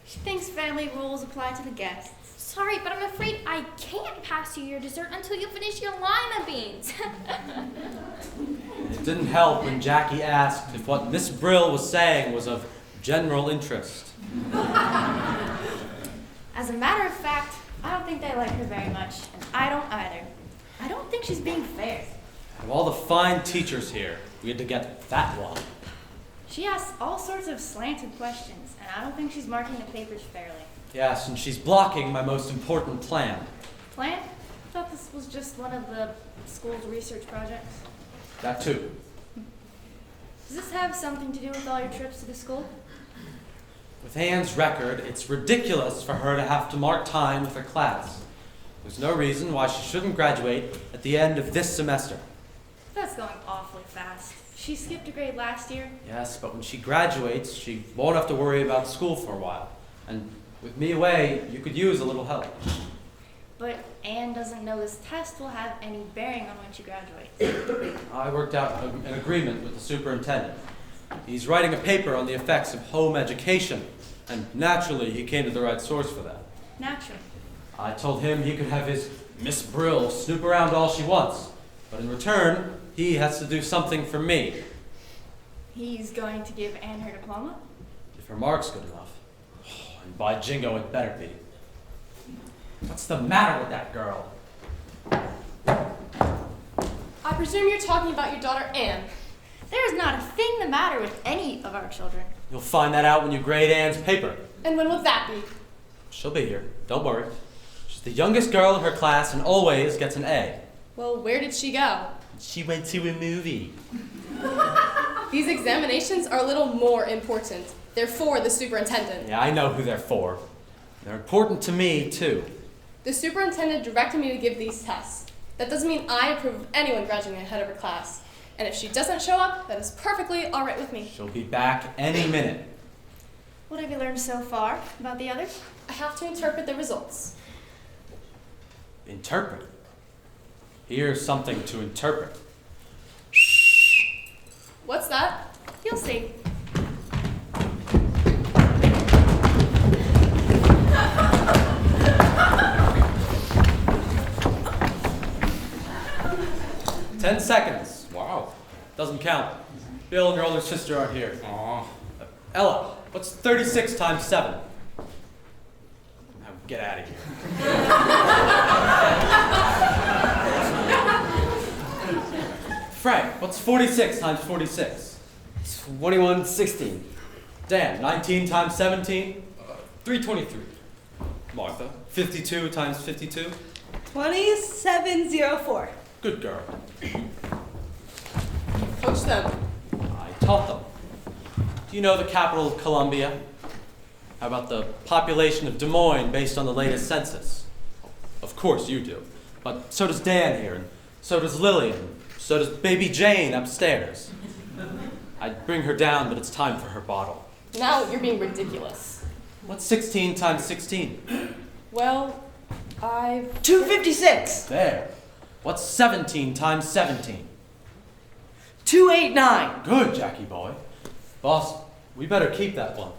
She thinks family rules apply to the guests. Sorry, but I'm afraid I can't pass you your dessert until you finish your lima beans. It didn't help when Jackie asked if what Miss Brill was saying was of general interest. As a matter of fact, I don't think they like her very much, and I don't either. I don't think she's being fair. Of all the fine teachers here, we had to get that one. She asks all sorts of slanted questions, and I don't think she's marking the papers fairly. Yes, and she's blocking my most important plan. Plan? I thought this was just one of the school's research projects. That too. Does this have something to do with all your trips to the school? With Anne's record, it's ridiculous for her to have to mark time with her class. There's no reason why she shouldn't graduate at the end of this semester. That's going awfully fast. She skipped a grade last year. Yes, but when she graduates, she won't have to worry about school for a while. And with me away, you could use a little help. But Anne doesn't know this test will have any bearing on when she graduates. I worked out an agreement with the superintendent. He's writing a paper on the effects of home education, and naturally he came to the right source for that. Naturally. I told him he could have his Miss Brill snoop around all she wants, but in return, he has to do something for me. He's going to give Anne her diploma? If her mark's good enough. And by jingo, it better be. What's the matter with that girl? I presume you're talking about your daughter Anne. There is not a thing the matter with any of our children. You'll find that out when you grade Anne's paper. And when will that be? She'll be here, don't worry. She's the youngest girl in her class and always gets an A. Well, where did she go? She went to a movie. These examinations are a little more important. They're for the superintendent. Yeah, I know who they're for. They're important to me, too. The superintendent directed me to give these tests. That doesn't mean I approve of anyone graduating ahead of her class. And if she doesn't show up, that is perfectly all right with me. She'll be back any minute. What have you learned so far about the others? I have to interpret the results. Interpret? Here's something to interpret. What's that? You'll see. Ten seconds. Wow. Doesn't count. Bill and your older sister aren't here. Aw. Ella, what's 36 times 7? Now get out of here. Frank, what's 46 times 46? 2116. Dan, 19 times 17? 323. Martha. 52 times 52? 2704. Good girl. Coach them. I taught them. Do you know the capital of Columbia? How about the population of Des Moines based on the latest census? Of course you do. But so does Dan here, and so does Lillian, so does baby Jane upstairs. I'd bring her down, but it's time for her bottle. Now you're being ridiculous. What's 16 times 16? Well, 256. There. What's 17 times 17? 289. Good, Jackie boy. Boss, we better keep that one.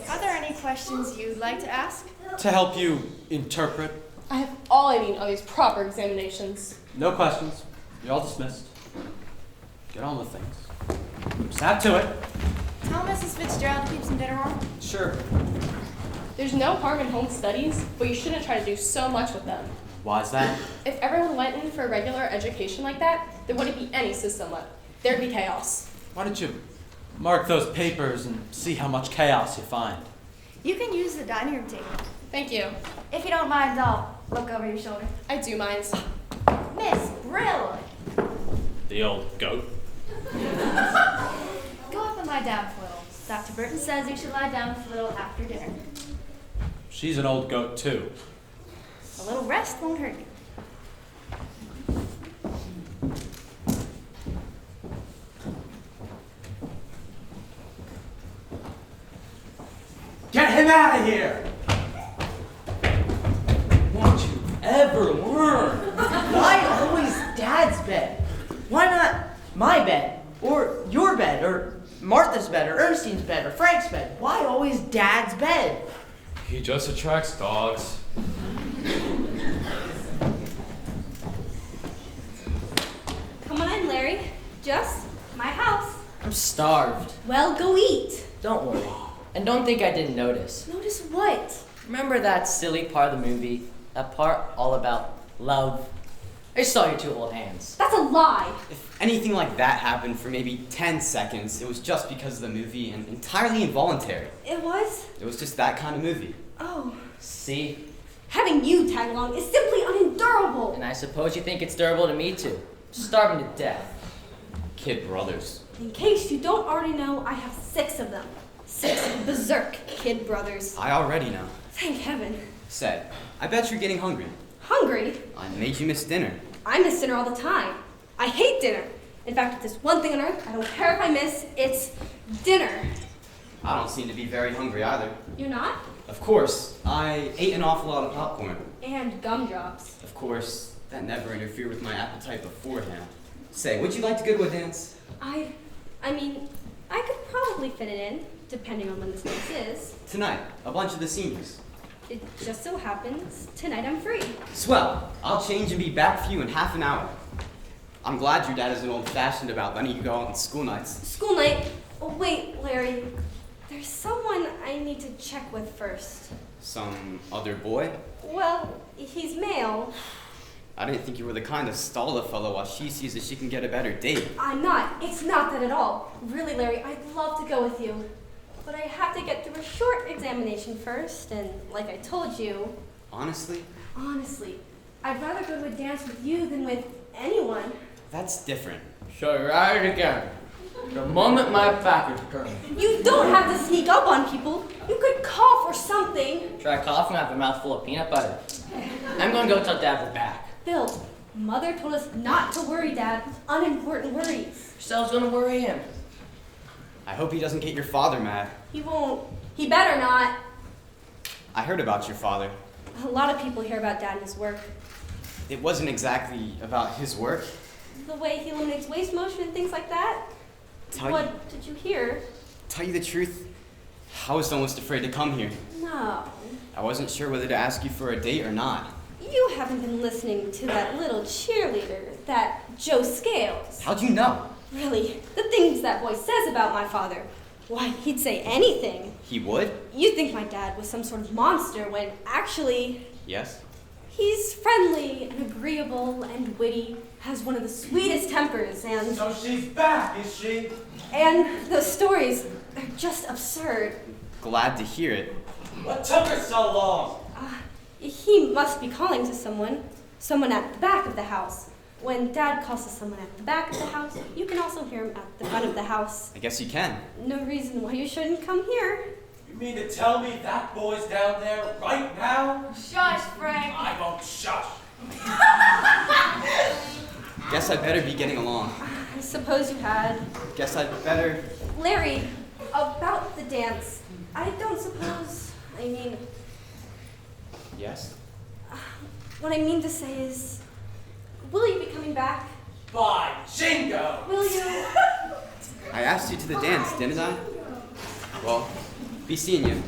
Are there any questions you'd like to ask? To help you interpret I have all I need on these proper examinations. No questions. You're all dismissed. Get on with things. Snap to it. Tell Mrs. Fitzgerald to keep some dinner on. Sure. There's no harm in home studies, but you shouldn't try to do so much with them. Why's that? If everyone went in for a regular education like that, there wouldn't be any system left. There'd be chaos. Why don't you mark those papers and see how much chaos you find? You can use the dining room table. Thank you. If you don't mind, I'll look over your shoulder. I do mind. Miss Brill! The old goat. Go up and lie down for a little. Dr. Burton says you should lie down for a little after dinner. She's an old goat too. A little rest won't hurt you. Get him out of here! Won't you ever learn? Why always Dad's bed? Why not my bed? Or your bed? Or Martha's bed? Or Ernestine's bed? Or Frank's bed? Why always Dad's bed? He just attracts dogs. Come on in, Larry. Just my house. I'm starved. Well, go eat. Don't worry. And don't think I didn't notice. Notice what? Remember that silly part of the movie? That part all about love? I saw your two old hands. That's a lie. If anything like that happened for maybe 10 seconds, it was just because of the movie and entirely involuntary. It was? It was just that kind of movie. Oh. See? Having you tag along is simply unendurable. And I suppose you think it's durable to me too. Starving to death. Kid brothers. In case you don't already know, I have 6 of them. 6 berserk kid brothers. I already know. Thank heaven. Said, I bet you're getting hungry. Hungry? I made you miss dinner. I miss dinner all the time. I hate dinner. In fact, if there's one thing on earth I don't care if I miss, it's dinner. I don't seem to be very hungry either. You're not? Of course, I ate an awful lot of popcorn. And gumdrops. Of course, that never interfered with my appetite beforehand. Say, would you like to go to a dance? I mean, I could probably fit it in, depending on when this dance is. Tonight, a bunch of the seniors. It just so happens, tonight I'm free. Swell. I'll change and be back for you in half an hour. I'm glad your dad isn't old-fashioned about letting you go out on school nights. School night? Oh, wait, Larry. There's someone I need to check with first. Some other boy? Well, he's male. I didn't think you were the kind to stall a fellow while she sees that she can get a better date. I'm not. It's not that at all. Really, Larry, I'd love to go with you. But I have to get through a short examination first, and like I told you... Honestly? Honestly, I'd rather go to a dance with you than with anyone. That's different. So you're at it again. The moment my back is turned. You don't have to sneak up on people. You could cough or something. Try coughing, I have a mouthful of peanut butter. I'm going to go tell Dad we're back. Bill, Mother told us not to worry Dad with unimportant worries. Sal's going to worry him. I hope he doesn't get your father mad. He won't. He better not. I heard about your father. A lot of people hear about Dad and his work. It wasn't exactly about his work. The way he eliminates waste motion and things like that. What did you hear? Tell you the truth, I was almost afraid to come here. No. I wasn't sure whether to ask you for a date or not. You haven't been listening to that little cheerleader, that Joe Scales. How'd you know? Really, the things that boy says about my father. Why, he'd say anything. He would? You'd think my dad was some sort of monster when actually... Yes? He's friendly and agreeable and witty, has one of the sweetest tempers, and... So she's back, is she? And those stories, they're just absurd. Glad to hear it. What took her so long? He must be calling to someone at the back of the house. When Dad calls to someone at the back of the house, you can also hear him at the front of the house. I guess you can. No reason why you shouldn't come here. You mean to tell me that boy's down there right now? Shush, Frank. I won't shush. Guess I'd better be getting along. I suppose you had. Guess I'd better... Larry, about the dance, I don't suppose, I mean... Yes? What I mean to say is, will you be coming back? By jingo! Will you? I asked you to the dance, didn't I? Well, be seeing you.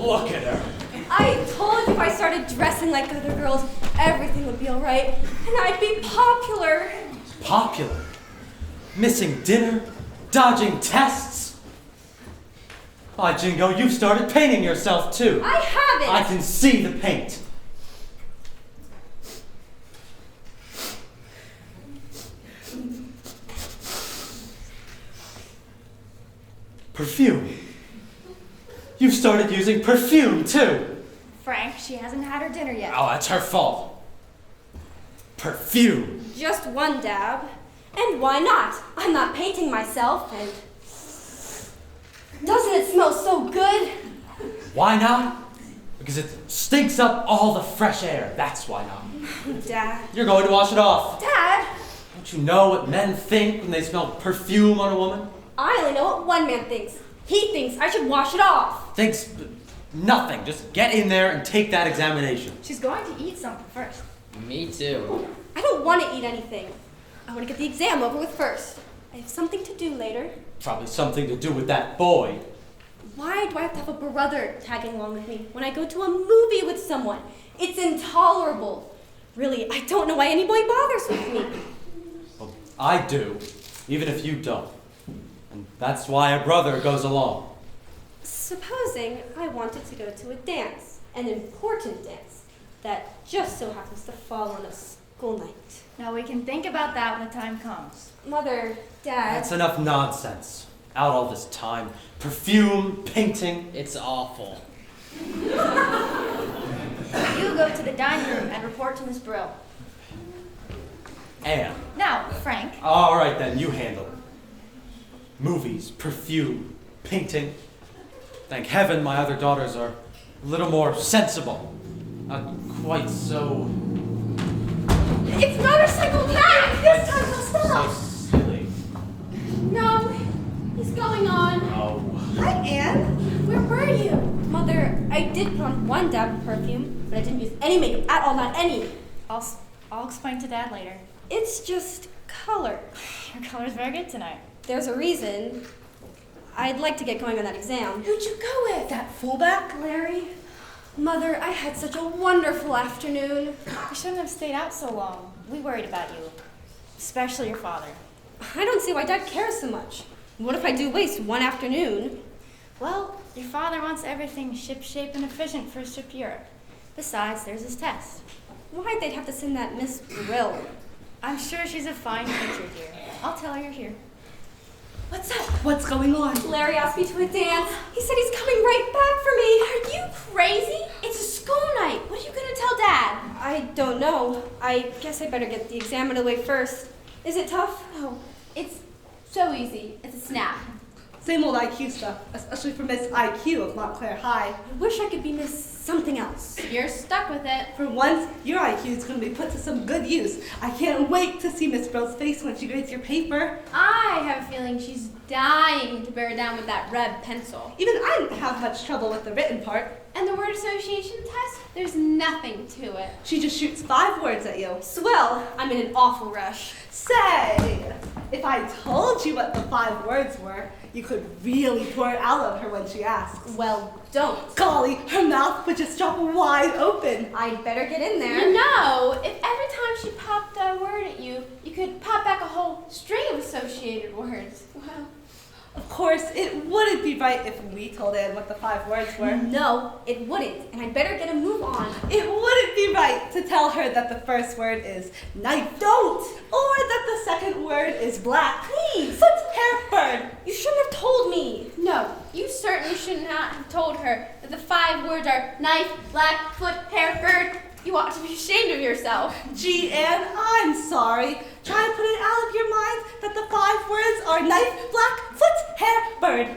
Look at her. I told you if I started dressing like other girls, everything would be alright, and I'd be popular. Popular. Missing dinner. Dodging tests. Why, Jingo, you've started painting yourself too. I haven't. I can see the paint. Perfume. You've started using perfume too. Frank, she hasn't had her dinner yet. Oh, that's her fault. Perfume. Just one dab. And why not? I'm not painting myself, and doesn't it smell so good? Why not? Because it stinks up all the fresh air. That's why not. Dad. You're going to wash it off. Dad! Don't you know what men think when they smell perfume on a woman? I only know what one man thinks. He thinks I should wash it off. Thinks nothing. Just get in there and take that examination. She's going to eat something first. Me too. I don't want to eat anything. I want to get the exam over with first. I have something to do later. Probably something to do with that boy. Why do I have to have a brother tagging along with me when I go to a movie with someone? It's intolerable. Really, I don't know why any boy bothers with me. Well, I do, even if you don't. And that's why a brother goes along. Supposing I wanted to go to a dance, an important dance, that just so happens to fall on a school night. Now we can think about that when the time comes. Mother, Dad. That's enough nonsense. Out all this time. Perfume, painting. It's awful. You go to the dining room and report to Miss Brill. Anne. Now, Frank. All right then, you handle it. Movies, perfume, painting. Thank heaven my other daughters are a little more sensible. Not quite so... It's motorcycle Jack! This time he'll So stop! silly. No, he's going on. Oh. Hi, Anne. Where were you? Mother, I did put on one dab of perfume, but I didn't use any makeup at all, not any. I'll explain to Dad later. It's just color. Your color's very good tonight. There's a reason. I'd like to get going on that exam. Who'd you go with? That fullback, Larry? Mother, I had such a wonderful afternoon. You shouldn't have stayed out so long. We worried about you. Especially your father. I don't see why Dad cares so much. What if I do waste one afternoon? Well, your father wants everything ship-shape and efficient for his trip to Europe. Besides, there's his test. Why'd they have to send that Miss Brill? I'm sure she's a fine teacher, dear. I'll tell her you're here. What's up? What's going on? Larry asked me to a dance. He said he's coming right back for me. Are you crazy? It's a school night. What are you gonna tell Dad? I don't know. I guess I better get the exam out of the way first. Is it tough? Oh, it's so easy. It's a snap. Same old IQ stuff, especially for Miss IQ of Montclair High. I wish I could be Miss something else. You're stuck with it. For once, your IQ is going to be put to some good use. I can't wait to see Miss Brill's face when she grades your paper. I have a feeling she's dying to bear down with that red pencil. Even I didn't have much trouble with the written part. And the word association test? There's nothing to it. She just shoots 5 words at you. Swell, I'm in an awful rush. Say, if I told you what the 5 words were, you could really pour it out on her when she asks. Well, don't. Golly, her mouth would just drop wide open. I'd better get in there. You know, if every time she popped a word at you, you could pop back a whole string of associated words. Well, of course, it wouldn't be right if we told Anne what the 5 words were. No, it wouldn't, and I'd better get a move on. It wouldn't be right to tell her that the first word is knife. Don't! Or that the second word is black. Please! Foot, hair, bird. You shouldn't have told me. no, you certainly should not have told her that the 5 words are knife, black, foot, hair, bird. You ought to be ashamed of yourself. Gee, Anne, I'm sorry. Try to put it out of your mind that the 5 words are knife, black, foot, hair, bird.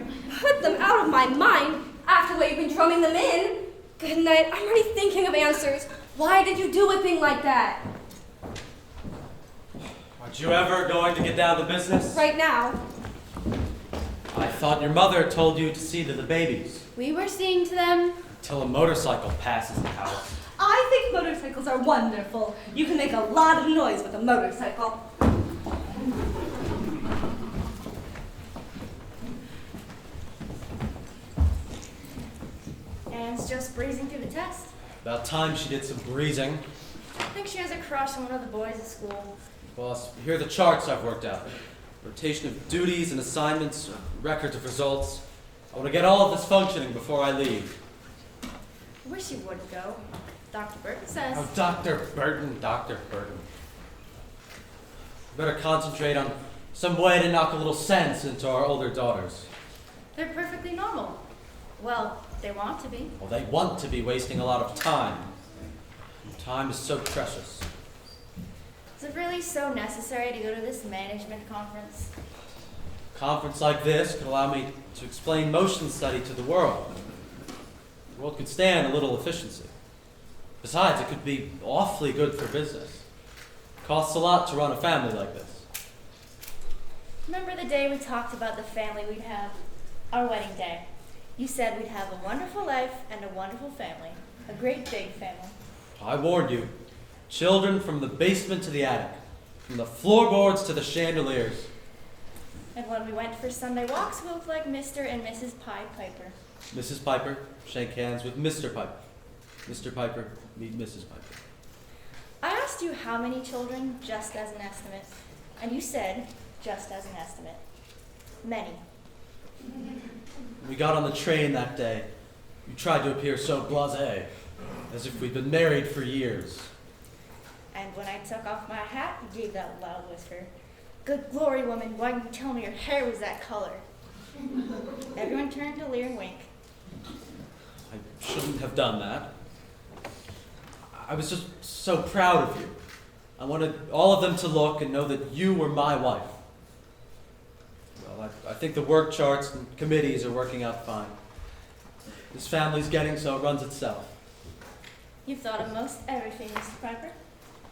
Put them out of my mind after the way you've been drumming them in. Good night. I'm already thinking of answers. Why did you do a thing like that? Aren't you ever going to get down to business? Right now. I thought your mother told you to see to the babies. We were seeing to them. Until a motorcycle passes the house. I think motorcycles are wonderful. You can make a lot of noise with a motorcycle. Anne's just breezing through the test. About time she did some breezing. I think she has a crush on one of the boys at school. Boss, here are the charts I've worked out. Rotation of duties and assignments, records of results. I want to get all of this functioning before I leave. I wish you would go. Dr. Burton says. Oh, Dr. Burton. Better concentrate on some way to knock a little sense into our older daughters. They're perfectly normal. Well, they want to be. Well, they want to be wasting a lot of time. Time is so precious. Is it really so necessary to go to this management conference? A conference like this could allow me to explain motion study to the world. The world could stand a little efficiency. Besides, it could be awfully good for business. It costs a lot to run a family like this. Remember the day we talked about the family we'd have? Our wedding day. You said we'd have a wonderful life and a wonderful family. A great big family. I warned you. Children from the basement to the attic. From the floorboards to the chandeliers. And when we went for Sunday walks, we looked like Mr. and Mrs. Pied Piper. Mrs. Piper, shake hands with Mr. Piper. Mr. Piper, meet Mrs. Piper. I asked you how many children, just as an estimate. And you said, just as an estimate. Many. We got on the train that day. You tried to appear so blasé, as if we'd been married for years. And when I took off my hat, you gave that loud whisper. Good glory, woman, why didn't you tell me your hair was that color? Everyone turned to leer and wink. I shouldn't have done that. I was just so proud of you. I wanted all of them to look and know that you were my wife. Well, I think the work charts and committees are working out fine. This family's getting so it runs itself. You've thought of most everything, Mr. Piper.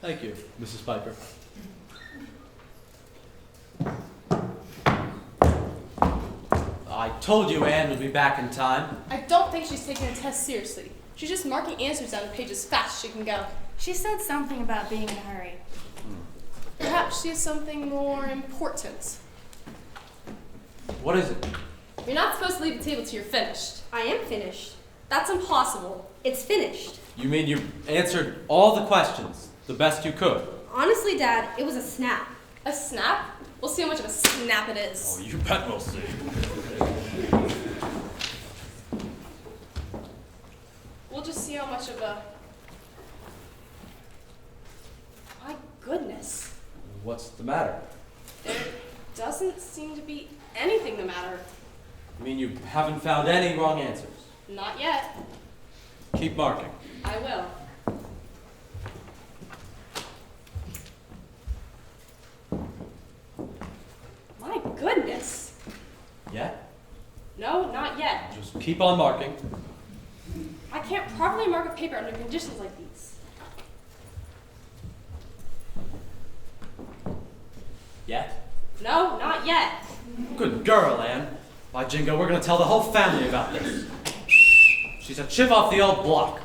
Thank you, Mrs. Piper. I told you Anne would be back in time. I don't think she's taking the test seriously. She's just marking answers down the page as fast as she can go. She said something about being in a hurry. Perhaps she has something more important. What is it? You're not supposed to leave the table till you're finished. I am finished. That's impossible. It's finished. You mean you answered all the questions the best you could? Honestly, Dad, it was a snap. A snap? We'll see how much of a snap it is. Oh, you bet we'll see. We'll just see how much of a... My goodness. What's the matter? There doesn't seem to be anything the matter. You mean you haven't found any wrong answers? Not yet. Keep marking. I will. My goodness. Yet? No, not yet. Just keep on marking. I can't properly mark a paper under conditions like these. Yet? No, not yet. Good girl, Anne. By jingo, we're gonna tell the whole family about this. She's a chip off the old block.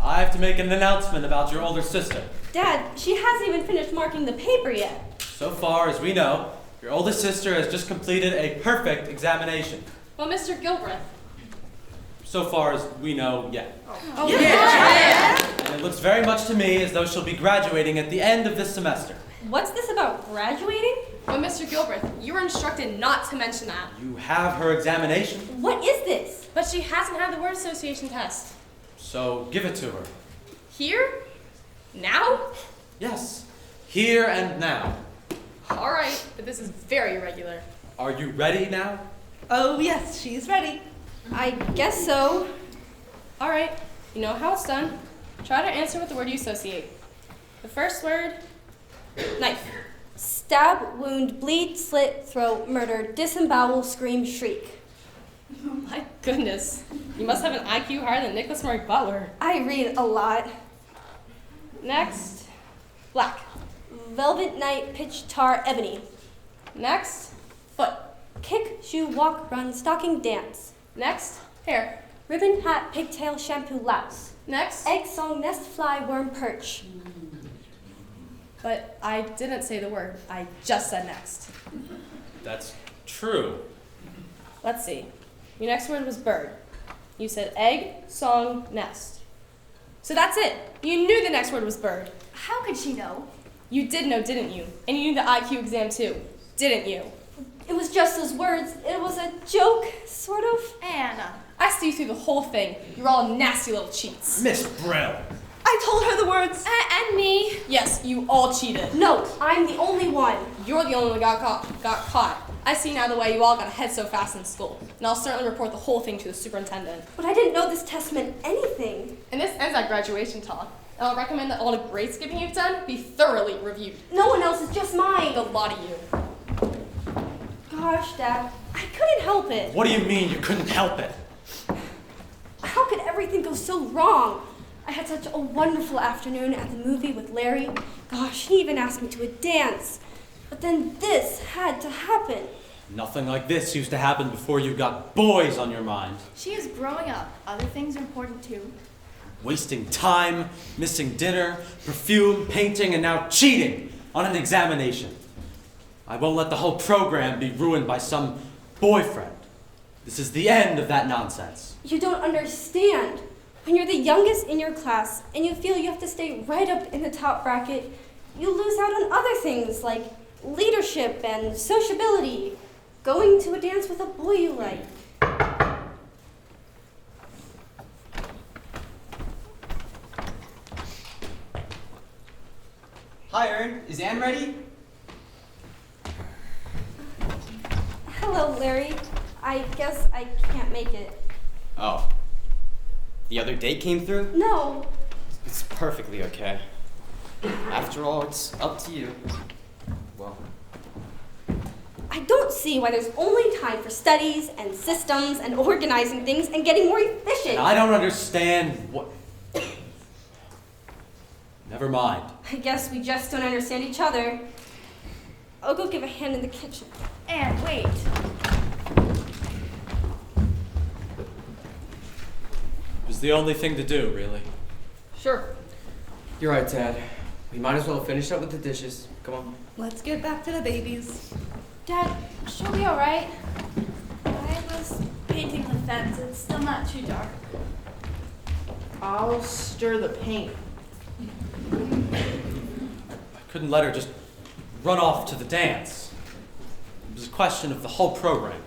I have to make an announcement about your older sister. Dad, she hasn't even finished marking the paper yet. So far as we know, your oldest sister has just completed a perfect examination. Well, Mr. Gilbreth. So far as we know, yeah. Oh, yeah. And it looks very much to me as though she'll be graduating at the end of this semester. What's this about graduating? Well, Mr. Gilbreth, you were instructed not to mention that. You have her examination, What is this? But she hasn't had the word association test. so give it to her. Here? Now? Yes, here and now. All right, but this is very irregular. Are you ready now? Oh, yes, she's ready. I guess so. All right, you know how it's done. Try to answer with the word you associate. The first word, knife. Stab, wound, bleed, slit, throat, murder, disembowel, scream, shriek. My goodness, you must have an IQ higher than Nicholas Murray Butler. I read a lot. Next, black. Velvet night, pitch, tar, ebony. Next, foot. Kick, shoe, walk, run, stocking, dance. Next, hair. Ribbon, hat, pigtail, shampoo, louse. Next, Egg, song, nest, fly, worm, perch. But I didn't say the word. I just said next. That's true. Let's see. Your next word was bird. You said egg, song, nest. So that's it. You knew the next word was bird. How could she know? You did know, didn't you? And you knew the IQ exam too, didn't you? It was just those words. It was a joke, sort of. Anna. I see you through the whole thing. You're all nasty little cheats. Miss Brill. I told her the words. And me. Yes, you all cheated. No, I'm the only one. You're the only one that got caught. I see now the way you all got ahead so fast in school. And I'll certainly report the whole thing to the superintendent. But I didn't know this test meant anything. And this ends our graduation talk. And I'll recommend that all the grade skipping you've done be thoroughly reviewed. No one else is just mine. The lot of you. Gosh, Dad, I couldn't help it. What do you mean you couldn't help it? How could everything go so wrong? I had such a wonderful afternoon at the movie with Larry. Gosh, he even asked me to a dance. But then this had to happen. Nothing like this used to happen before you got boys on your mind. She is growing up. Other things are important too. Wasting time, missing dinner, perfume, painting, and now cheating on an examination. I won't let the whole program be ruined by some boyfriend. This is the end of that nonsense. You don't understand. When you're the youngest in your class and you feel you have to stay right up in the top bracket, you lose out on other things like leadership and sociability, going to a dance with a boy you like. Hi, Ern. Is Anne ready? Hello, Larry. I guess I can't make it. Oh. The other date came through? No. It's perfectly okay. After all, it's up to you. Well, I don't see why there's only time for studies and systems and organizing things and getting more efficient. And I don't understand what... Never mind. I guess we just don't understand each other. I'll go give a hand in the kitchen. And wait. It was the only thing to do, really. sure. You're right, Tad. We might as well finish up with the dishes. Come on. Let's get back to the babies. Dad, she'll be alright. I was painting the fence. It's still not too dark. I'll stir the paint. I couldn't let her just run off to the dance. It was a question of the whole program,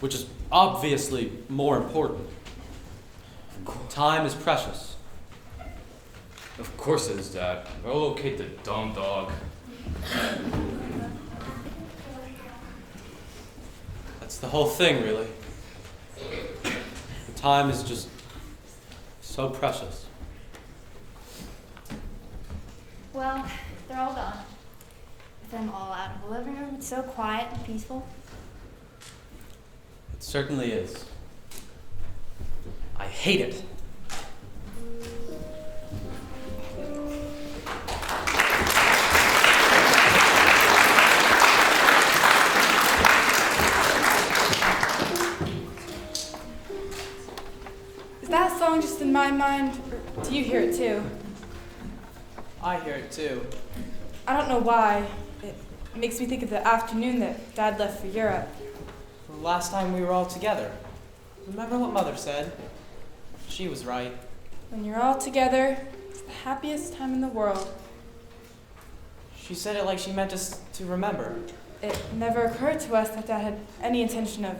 which is obviously more important. Time is precious. Of course it is, Dad. We'll locate the dumb dog. That's the whole thing, really. The time is just so precious. Well, they're all gone. With them all out of the living room, it's so quiet and peaceful. It certainly is. I hate it. Is that song just in my mind, or do you hear it too? I hear it too. I don't know why. It makes me think of the afternoon that Dad left for Europe. The last time we were all together. Remember what Mother said? She was right. When you're all together, it's the happiest time in the world. She said it like she meant us to remember. It never occurred to us that Dad had any intention of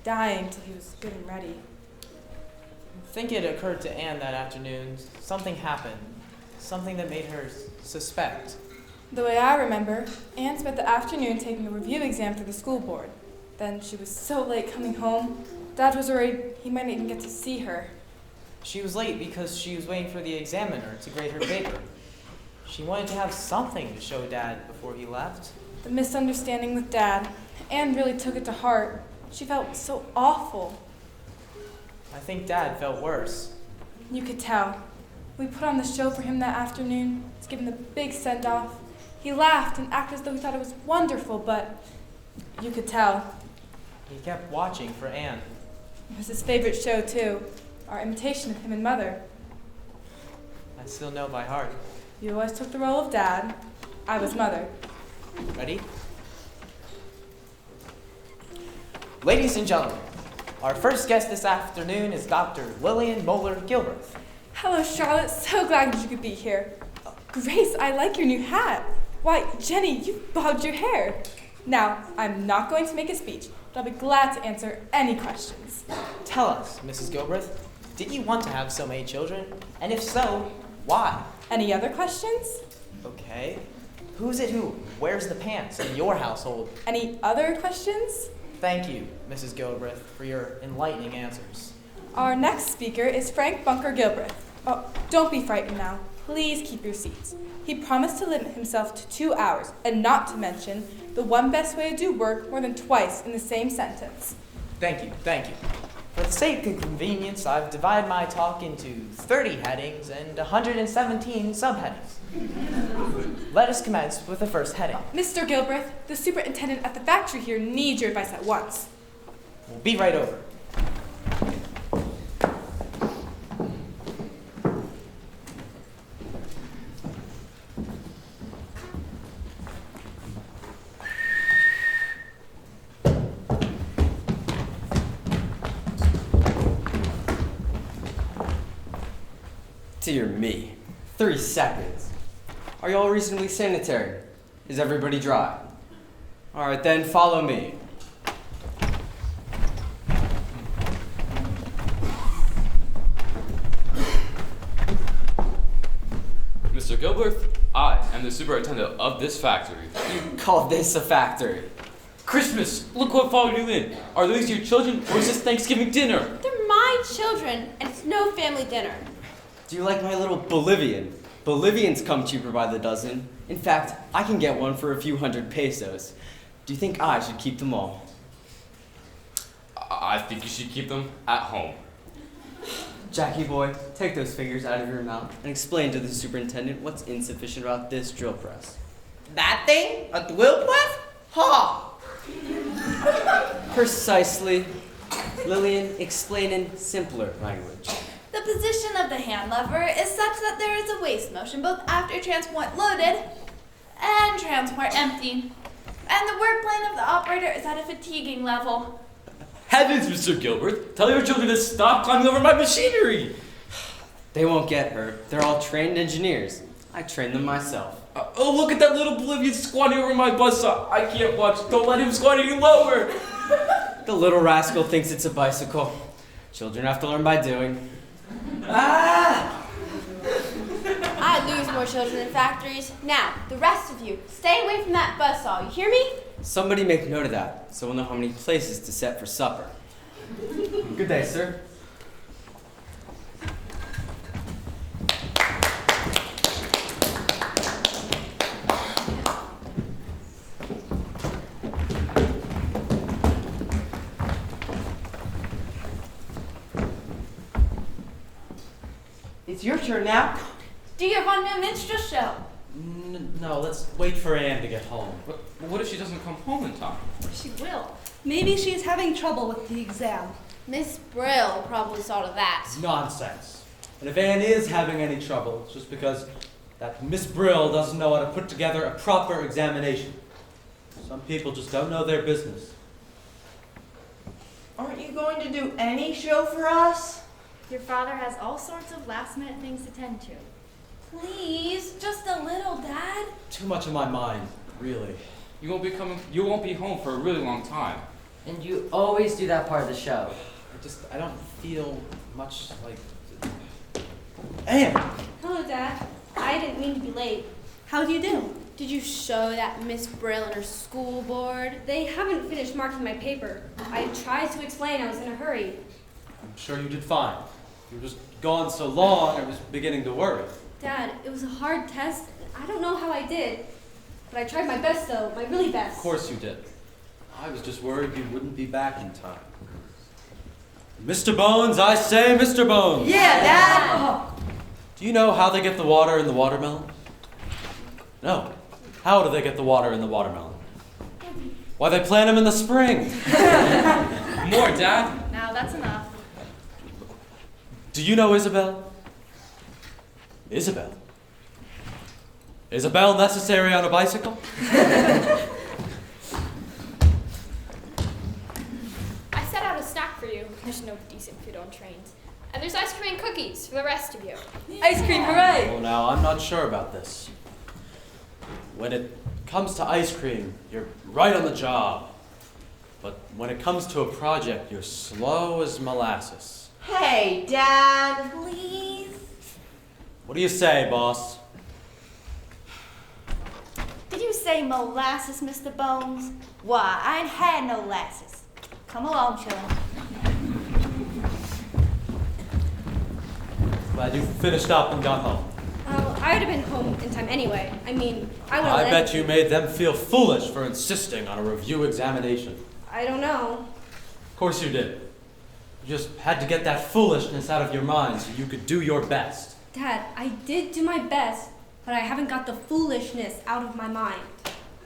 dying till he was good and ready. I think it occurred to Anne that afternoon. Something happened. Something that made her suspect. The way I remember, Anne spent the afternoon taking a review exam through the school board. Then she was so late coming home, Dad was worried he might not even get to see her. She was late because she was waiting for the examiner to grade her paper. She wanted to have something to show Dad before he left. The misunderstanding with Dad, Anne really took it to heart. She felt so awful. I think Dad felt worse. You could tell. We put on the show for him that afternoon, to give him the big send-off. He laughed and acted as though he thought it was wonderful, but you could tell. He kept watching for Anne. It was his favorite show, too. Our imitation of him and Mother. I still know by heart. You always took the role of dad. I was mother. Ready? Ladies and gentlemen, our first guest this afternoon is Dr. Lillian Moeller Gilbreth. Hello, Charlotte. So glad that you could be here. Grace, I like your new hat. Why, Jenny, you bobbed your hair. Now, I'm not going to make a speech, but I'll be glad to answer any questions. Tell us, Mrs. Gilbreth, did you want to have so many children? And if so, why? Any other questions? Okay. Who's it who wears the pants in your household? Any other questions? Thank you, Mrs. Gilbreth, for your enlightening answers. Our next speaker is Frank Bunker Gilbreth. Oh, don't be frightened now. Please keep your seats. He promised to limit himself to 2 hours, and not to mention the one best way to do work more than twice in the same sentence. Thank you, thank you. For the sake of convenience, I've divided my talk into 30 headings and 117 subheadings. Let us commence with the first heading. Mr. Gilbreth, the superintendent at the factory here needs your advice at once. We'll be right over. Dear me. 3 seconds. Are y'all reasonably sanitary? Is everybody dry? Alright then, follow me. Mr. Gilbreth, I am the superintendent of this factory. You call this a factory? Christmas! Look what followed you in. Are these your children, or is this Thanksgiving dinner? They're my children, and it's no family dinner. Do you like my little Bolivian? Bolivians come cheaper by the dozen. In fact, I can get one for a few hundred pesos. Do you think I should keep them all? I think you should keep them at home. Jackie boy, take those fingers out of your mouth and explain to the superintendent what's insufficient about this drill press. That thing? A drill press? Ha! Precisely. Lillian, explain in simpler language. The position of the hand lever is such that there is a waste motion both after transport loaded and transport empty. And the work plane of the operator is at a fatiguing level. Heavens, Mr. Gilbert, tell your children to stop climbing over my machinery. They won't get hurt. They're all trained engineers. I trained them myself. Oh, look at that little Bolivian squatting over my buzzsaw. I can't watch. Don't let him squat any lower. The little rascal thinks it's a bicycle. Children have to learn by doing. I lose more children in factories. Now, the rest of you, stay away from that buzzsaw. You hear me? Somebody make note of that, so we'll know how many places to set for supper. Good day, sir. It's your turn now. Do you want a minstrel show? No, let's wait for Anne to get home. But what if she doesn't come home in time? She will. Maybe she's having trouble with the exam. Miss Brill probably saw to that. Nonsense. And if Anne is having any trouble, it's just because that Miss Brill doesn't know how to put together a proper examination. Some people just don't know their business. Aren't you going to do any show for us? Your father has all sorts of last-minute things to tend to. Please, just a little, Dad. Too much on my mind, really. You won't be home for a really long time. And you always do that part of the show. I don't feel much like... Anne! Hello, Dad. I didn't mean to be late. How do you do? Did you show that Miss Brill and her school board? They haven't finished marking my paper. I tried to explain I was in a hurry. I'm sure you did fine. You were just gone so long, I was beginning to worry. Dad, it was a hard test. I don't know how I did. But I tried my best, though. My really best. Of course you did. I was just worried you wouldn't be back in time. Mr. Bones, I say Mr. Bones! Yeah, Dad! Do you know how they get the water in the watermelon? No. How do they get the water in the watermelon? Why, they plant them in the spring. More, Dad. Now that's enough. Do you know Isabel? Isabel? Is a bell necessary on a bicycle? I set out a snack for you. There's no decent food on trains. And there's ice cream and cookies for the rest of you. Ice cream, hooray! Well, now, I'm not sure about this. When it comes to ice cream, you're right on the job. But when it comes to a project, you're slow as molasses. Hey, Dad, please. What do you say, boss? Did you say molasses, Mr. Bones? Why, I ain't had no lasses. Come along, chillin'. Glad you finished up and got home. Oh, I would have been home in time anyway. I mean, I would have I bet you made them feel foolish for insisting on a review examination. I don't know. Of course you did. You just had to get that foolishness out of your mind so you could do your best. Dad, I did do my best, but I haven't got the foolishness out of my mind.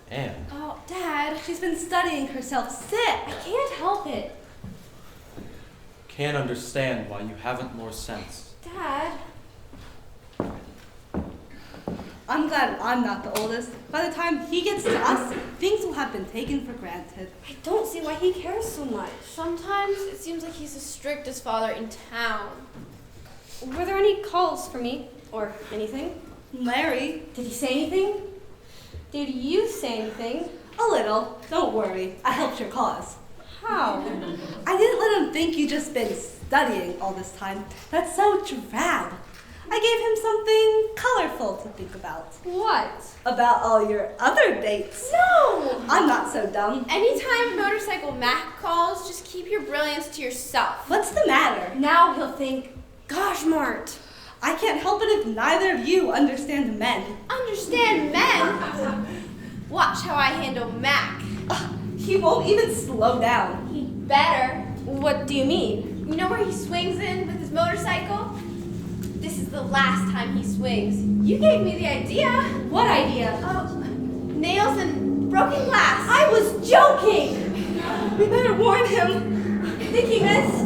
Anne. Oh, Dad, she's been studying herself sick. I can't help it. Can't understand why you haven't more sense. Dad. I'm glad I'm not the oldest. By the time he gets to us, things will have been taken for granted. I don't see why he cares so much. Sometimes it seems like he's the strictest father in town. Were there any calls for me? Or anything? Larry. Did he say anything? Did you say anything? A little. Don't worry. I helped your cause. How? I didn't let him think you just been studying all this time. That's so drab. I gave him something colorful to think about. What? About all your other dates. No! I'm not so dumb. Anytime Motorcycle Mac calls, just keep your brilliance to yourself. What's the matter? Now he'll think, gosh, Mart. I can't help it if neither of you understand men. Understand men? Watch how I handle Mac. He won't even slow down. He better. What do you mean? You know where he swings in with his motorcycle? This is the last time he swings. You gave me the idea. What idea? Nails and broken glass. I was joking. We better warn him. Think he missed?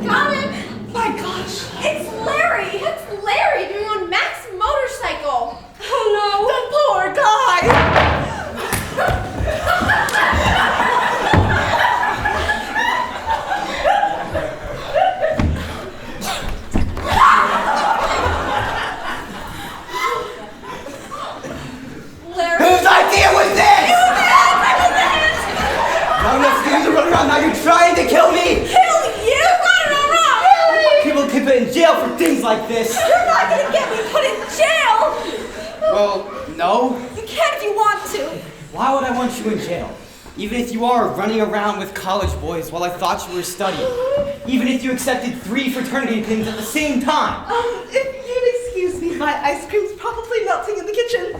Got him. My gosh. It's Larry. What's Larry doing on Mac's motorcycle? Oh no. The poor guy. Whose idea was this? Not enough for you to run around, now you're trying to kill me! Kill you? Running around. People get put in jail for things like this. You're not gonna get me put in jail. Well, no. You can if you want to. Why would I want you in jail? Even if you are running around with college boys while I thought you were studying. Even if you accepted 3 fraternity pins at the same time. If you'd excuse me, my ice cream's probably melting in the kitchen.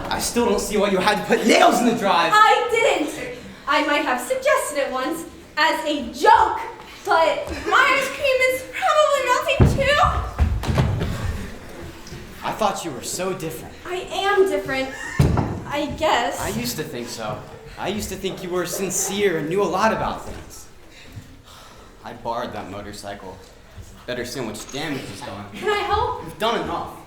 I still don't see why you had to put nails in the drive. I didn't. I might have suggested it once as a joke, but My ice cream is probably melting too. I thought you were so different. I am different. I guess. I used to think so. I used to think you were sincere and knew a lot about things. I borrowed that motorcycle. Better see how much damage is done. Can I help? You've done enough.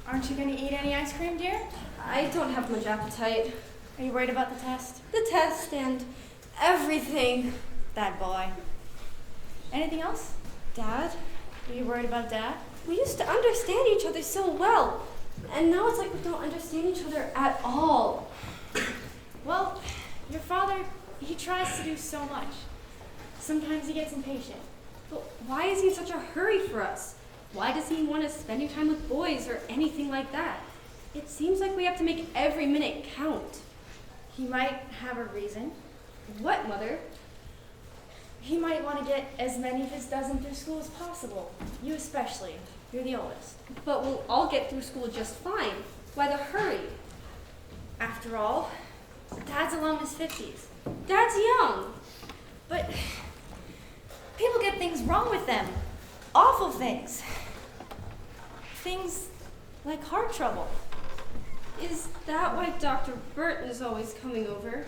Aren't you going to eat any ice cream, dear? I don't have much appetite. Are you worried about the test? The test and everything. That boy. Anything else? Dad, Are you worried about Dad? we used to understand each other so well. And now it's like we don't understand each other at all. Well, your father, he tries to do so much. Sometimes he gets impatient. But why is he in such a hurry for us? Why does he want to spend any time with boys or anything like that? It seems like we have to make every minute count. He might have a reason. What, Mother? He might want to get as many of his dozen through school as possible. You especially. You're the oldest. But we'll all get through school just fine. Why the hurry? After all, Dad's alone in his 50s. Dad's young. But people get things wrong with them. Awful things. Things like heart trouble. Is that why Dr. Burton is always coming over?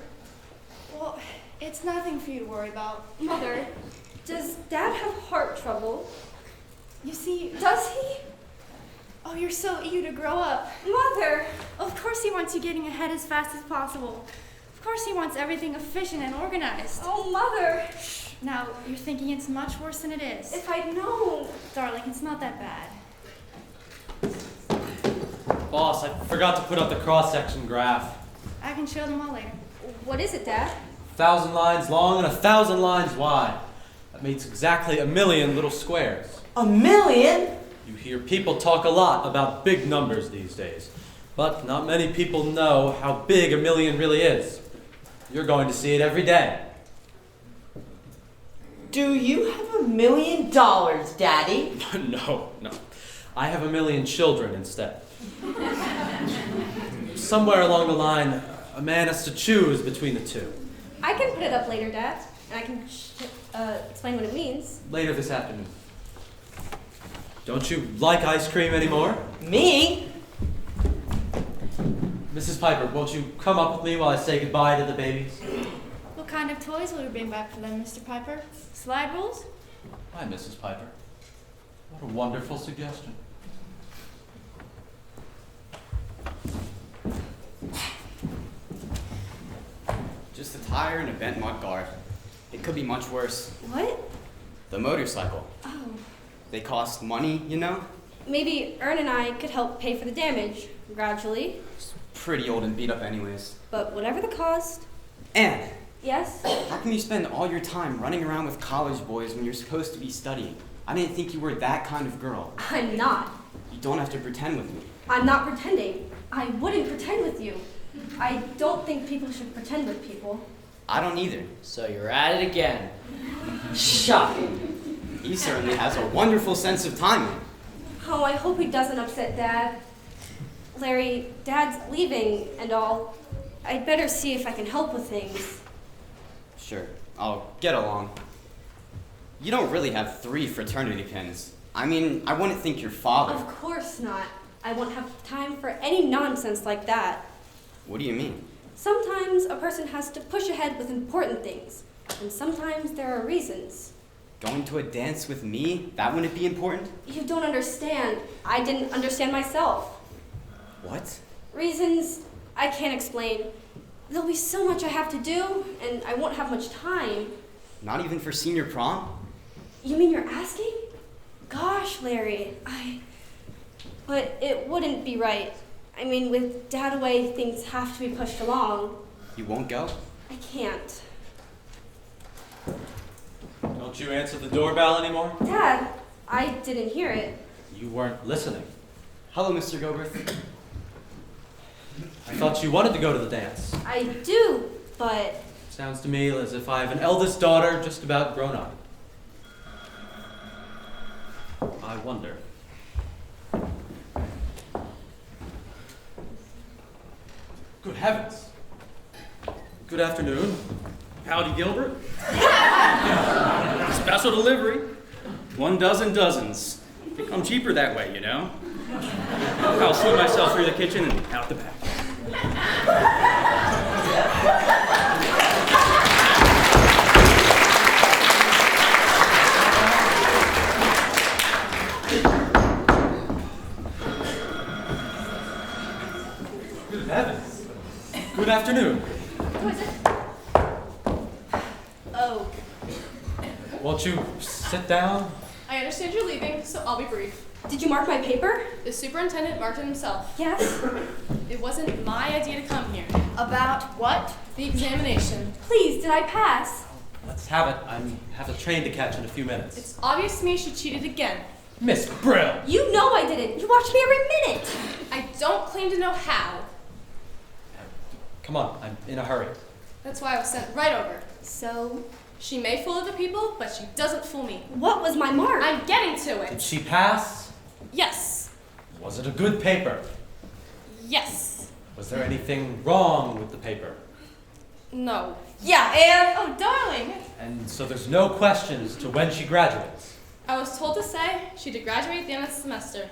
Well, it's nothing for you to worry about. Mother, does Dad have heart trouble? You see, Does he? oh, you're so eager to grow up. Mother! Of course he wants you getting ahead as fast as possible. Of course he wants everything efficient and organized. Oh, Mother! Now, you're thinking it's much worse than it is. If I'd known. Darling, it's not that bad. Boss, I forgot to put up the cross-section graph. I can show them all later. What is it, Dad? 1,000 lines long and 1,000 lines wide. That makes exactly 1,000,000 little squares. 1,000,000? You hear people talk a lot about big numbers these days, but not many people know how big 1,000,000 really is. You're going to see it every day. Do you have $1 million, Daddy? No. I have 1,000,000 children instead. Somewhere along the line, a man has to choose between the two. I can put it up later, Dad, and I can explain what it means. Later this afternoon. Don't you like ice cream anymore? Me? Mrs. Piper, won't you come up with me while I say goodbye to the babies? What kind of toys will you bring back for them, Mr. Piper? Slide rules? Hi, Mrs. Piper. What a wonderful suggestion. Just a tire and a bent mud guard. It could be much worse. What? The motorcycle. Oh. They cost money, you know? Maybe Ern and I could help pay for the damage, gradually. It's pretty old and beat up anyways. But whatever the cost. Anne, Yes? how can you spend all your time running around with college boys when you're supposed to be studying? I didn't think you were that kind of girl. I'm not. You don't have to pretend with me. I'm not pretending. I wouldn't pretend with you. I don't think people should pretend with people. I don't either. So you're at it again. Shocking. He certainly has a wonderful sense of timing. Oh, I hope he doesn't upset Dad. Larry, Dad's leaving and all. I'd better see if I can help with things. Sure, I'll get along. You don't really have 3 fraternity pins. I mean, I wouldn't think your father. Of course not. I won't have time for any nonsense like that. What do you mean? Sometimes a person has to push ahead with important things, and sometimes there are reasons. Going to a dance with me? That wouldn't be important? You don't understand. I didn't understand myself. What? Reasons I can't explain. There'll be so much I have to do, and I won't have much time. Not even for senior prom? You mean you're asking? Gosh, Larry, But it wouldn't be right. I mean, with Dad away, things have to be pushed along. You won't go? I can't. Don't you answer the doorbell anymore? Dad, I didn't hear it. You weren't listening. Hello, Mr. Goberth. I thought you wanted to go to the dance. I do, but Sounds to me as if I have an eldest daughter just about grown up. I wonder. Good heavens. Good afternoon. Howdy, Gilbert. Special delivery. 1 dozen dozens. They come cheaper that way, you know. I'll swing myself through the kitchen and out the back. Good heavens. Good afternoon. Who is it? Oh. Won't you sit down? I understand you're leaving, so I'll be brief. Did you mark my paper? The superintendent marked it himself. Yes? It wasn't my idea to come here. About what? The examination. Please, did I pass? Let's have it. I have a train to catch in a few minutes. It's obvious to me she cheated again. Miss Brill! You know I didn't. You watch me every minute. I don't claim to know how. Come on, I'm in a hurry. That's why I was sent right over. So? She may fool other people, but she doesn't fool me. What was my mark? I'm getting to Did it. she pass? Yes. Was it a good paper? Yes. Was there anything wrong with the paper? No. Yeah, and oh, darling. And so there's no question as to when she graduates. I was told to say she'd graduate at the end of the semester.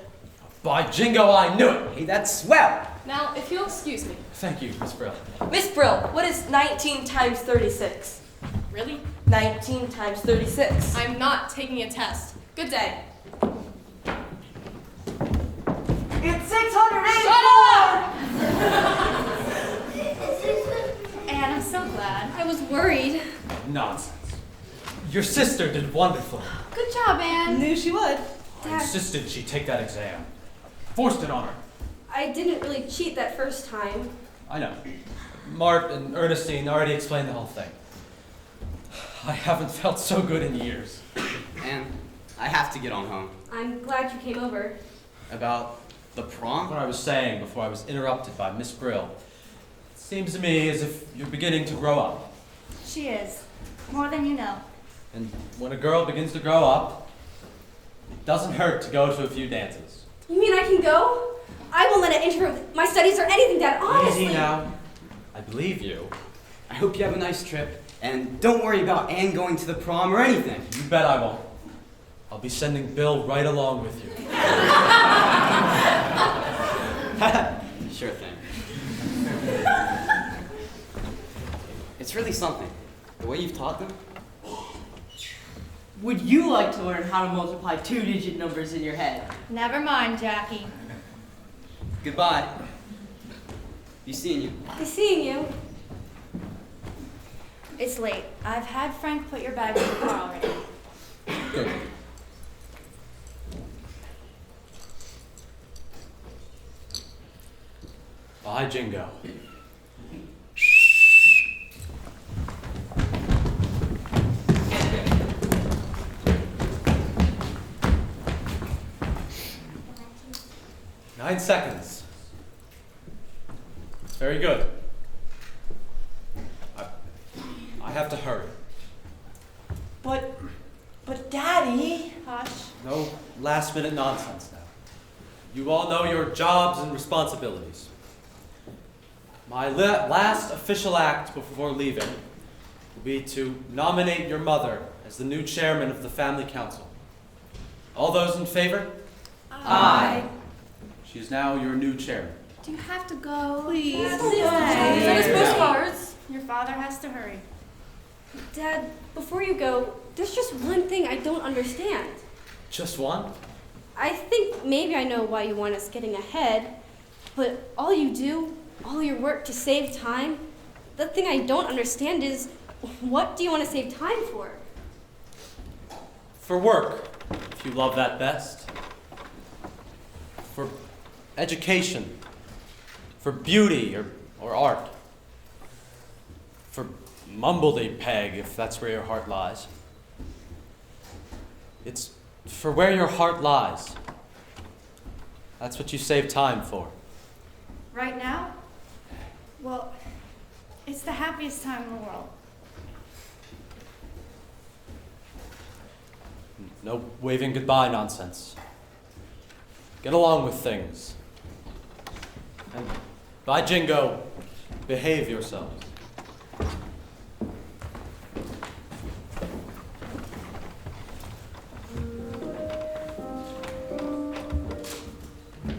By jingo, I knew it! Hey, that's swell. Now, if you'll excuse me. Thank you, Miss Brill. Miss Brill, what is 19 times 36? Really? 19 times 36. I'm not taking a test. Good day. It's 684! And I'm so glad. I was worried. Nonsense. Your sister did wonderful. Good job, Anne. Knew she would. I insisted she take that exam. Forced it on her. I didn't really cheat that first time. I know. Mart and Ernestine already explained the whole thing. I haven't felt so good in years. And I have to get on home. I'm glad you came over. About the prom? What I was saying before I was interrupted by Miss Brill. It seems to me as if you're beginning to grow up. She is. More than you know. And when a girl begins to grow up, it doesn't hurt to go to a few dances. You mean I can go? I won't let it interfere with my studies or anything, Dad, honestly. Easy now. I believe you. I hope you have a nice trip. And don't worry about Anne going to the prom or anything. You bet I won't. I'll be sending Bill right along with you. Sure thing. It's really something. The way you've taught them. Would you like to learn how to multiply 2-digit numbers in your head? Never mind, Jackie. Goodbye. Be seeing you. Be seeing you. It's late. I've had Frank put your bags in the car already. Good. Bye, Jingo. Nine seconds. Very good. I have to hurry. But Daddy. Hush. No last minute nonsense now. You all know your jobs and responsibilities. My last official act before leaving will be to nominate your mother as the new chairman of the family council. All those in favor? Aye. She is now your new chairman. Do you have to go? Please. Send us postcards. Your father has to hurry. Dad, before you go, there's just one thing I don't understand. Just one? I think maybe I know why you want us getting ahead, but all you do, all your work to save time, the thing I don't understand is, what do you want to save time for? For work, if you love that best. For education. For beauty or art. For mumbledy-peg, if that's where your heart lies. It's for where your heart lies. That's what you save time for. Right now? Well, it's the happiest time in the world. No waving goodbye nonsense. Get along with things. And by Jingo, behave yourselves.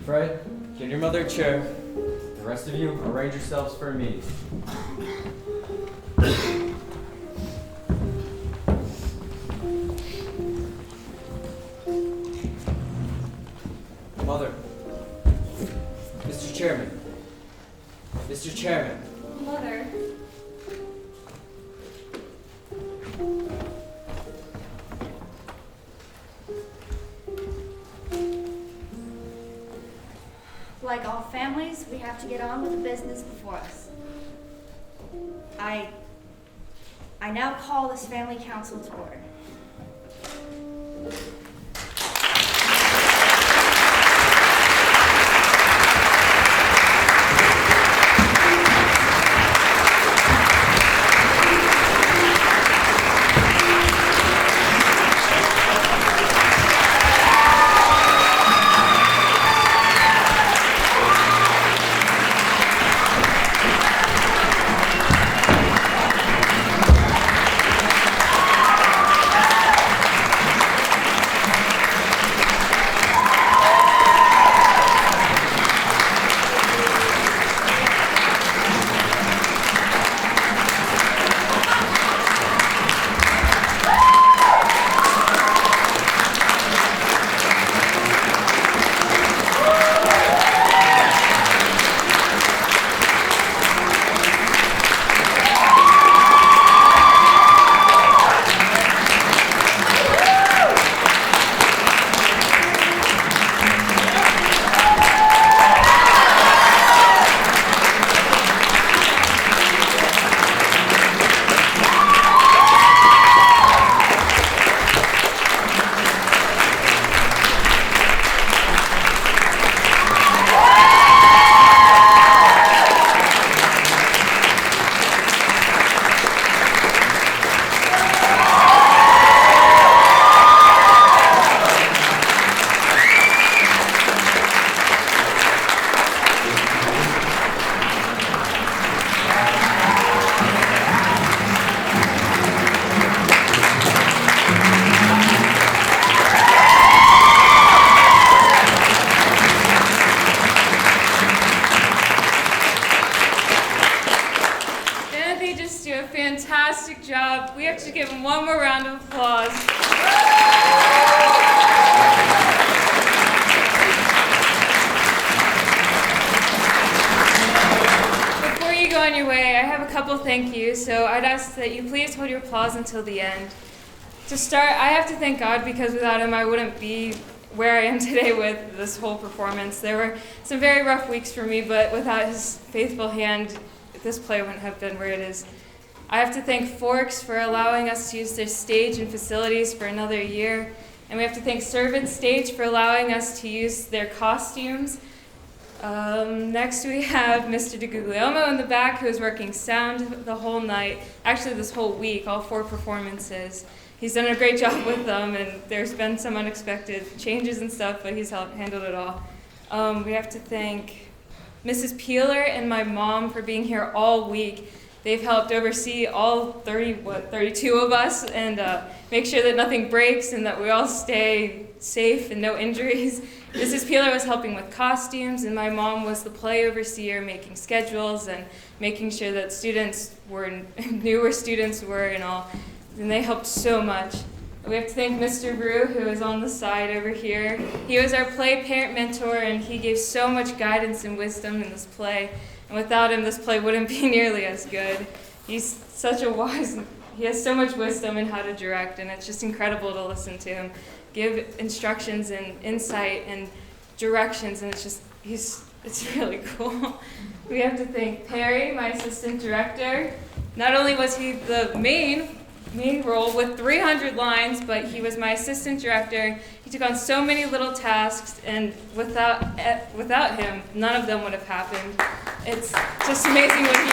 Fred, get your mother a chair. The rest of you, arrange yourselves for a meeting. Mother. Mr. Chairman. Mr. Chairman. Mother. Like all families, we have to get on with the business before us. I now call this family council to order. fantastic job. We have to give him one more round of applause. Before you go on your way, I have a couple thank yous, so I'd ask that you please hold your applause until the end. To start, I have to thank God because without him I wouldn't be where I am today with this whole performance. There were some very rough weeks for me, but without his faithful hand, this play wouldn't have been where it is. I have to thank Forks for allowing us to use their stage and facilities for another year. And we have to thank Servant Stage for allowing us to use their costumes. Next we have Mr. DeGuglielmo in the back, who is working sound the whole night, actually this whole week, all 4 performances. He's done a great job with them, and there's been some unexpected changes and stuff, but he's handled it all. We have to thank Mrs. Peeler and my mom for being here all week. They've helped oversee all 32 of us and make sure that nothing breaks and that we all stay safe and no injuries. Mrs. Peeler was helping with costumes, and my mom was the play overseer, making schedules and making sure that students knew where students were and all. And they helped so much. We have to thank Mr. Rue, who is on the side over here. He was our play parent mentor, and he gave so much guidance and wisdom in this play. And without him, this play wouldn't be nearly as good. He's such a he has so much wisdom in how to direct, and it's just incredible to listen to him give instructions and insight and directions, and it's really cool. We have to thank Perry, my assistant director. Not only was he the main role with 300 lines, but he was my assistant director. He took on so many little tasks, and without him, none of them would have happened. It's just amazing what he did.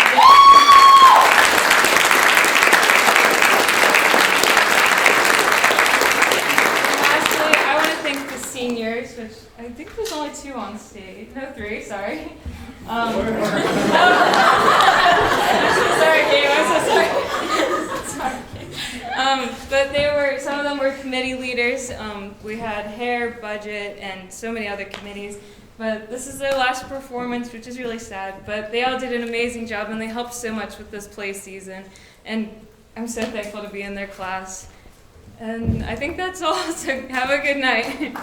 Lastly, I want to thank the seniors, which I think there's only 2 on stage. No, 3, sorry. Sorry, Gabe, I'm so sorry. Sorry. But some of them were committee leaders. We had hair, budget, and so many other committees. But this is their last performance, which is really sad. But they all did an amazing job, and they helped so much with this play season. And I'm so thankful to be in their class. And I think that's all, so have a good night.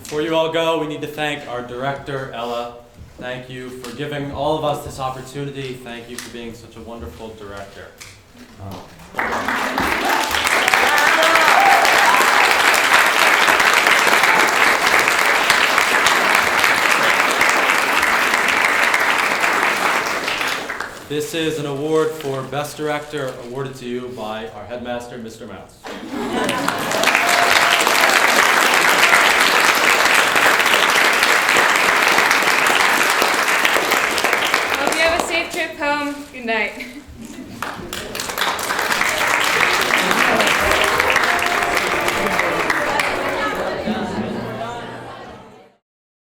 Before you all go, we need to thank our director, Ella. Thank you for giving all of us this opportunity. Thank you for being such a wonderful director. This is an award for Best Director awarded to you by our headmaster, Mr. Mouse. Hope you have a safe trip home. Good night.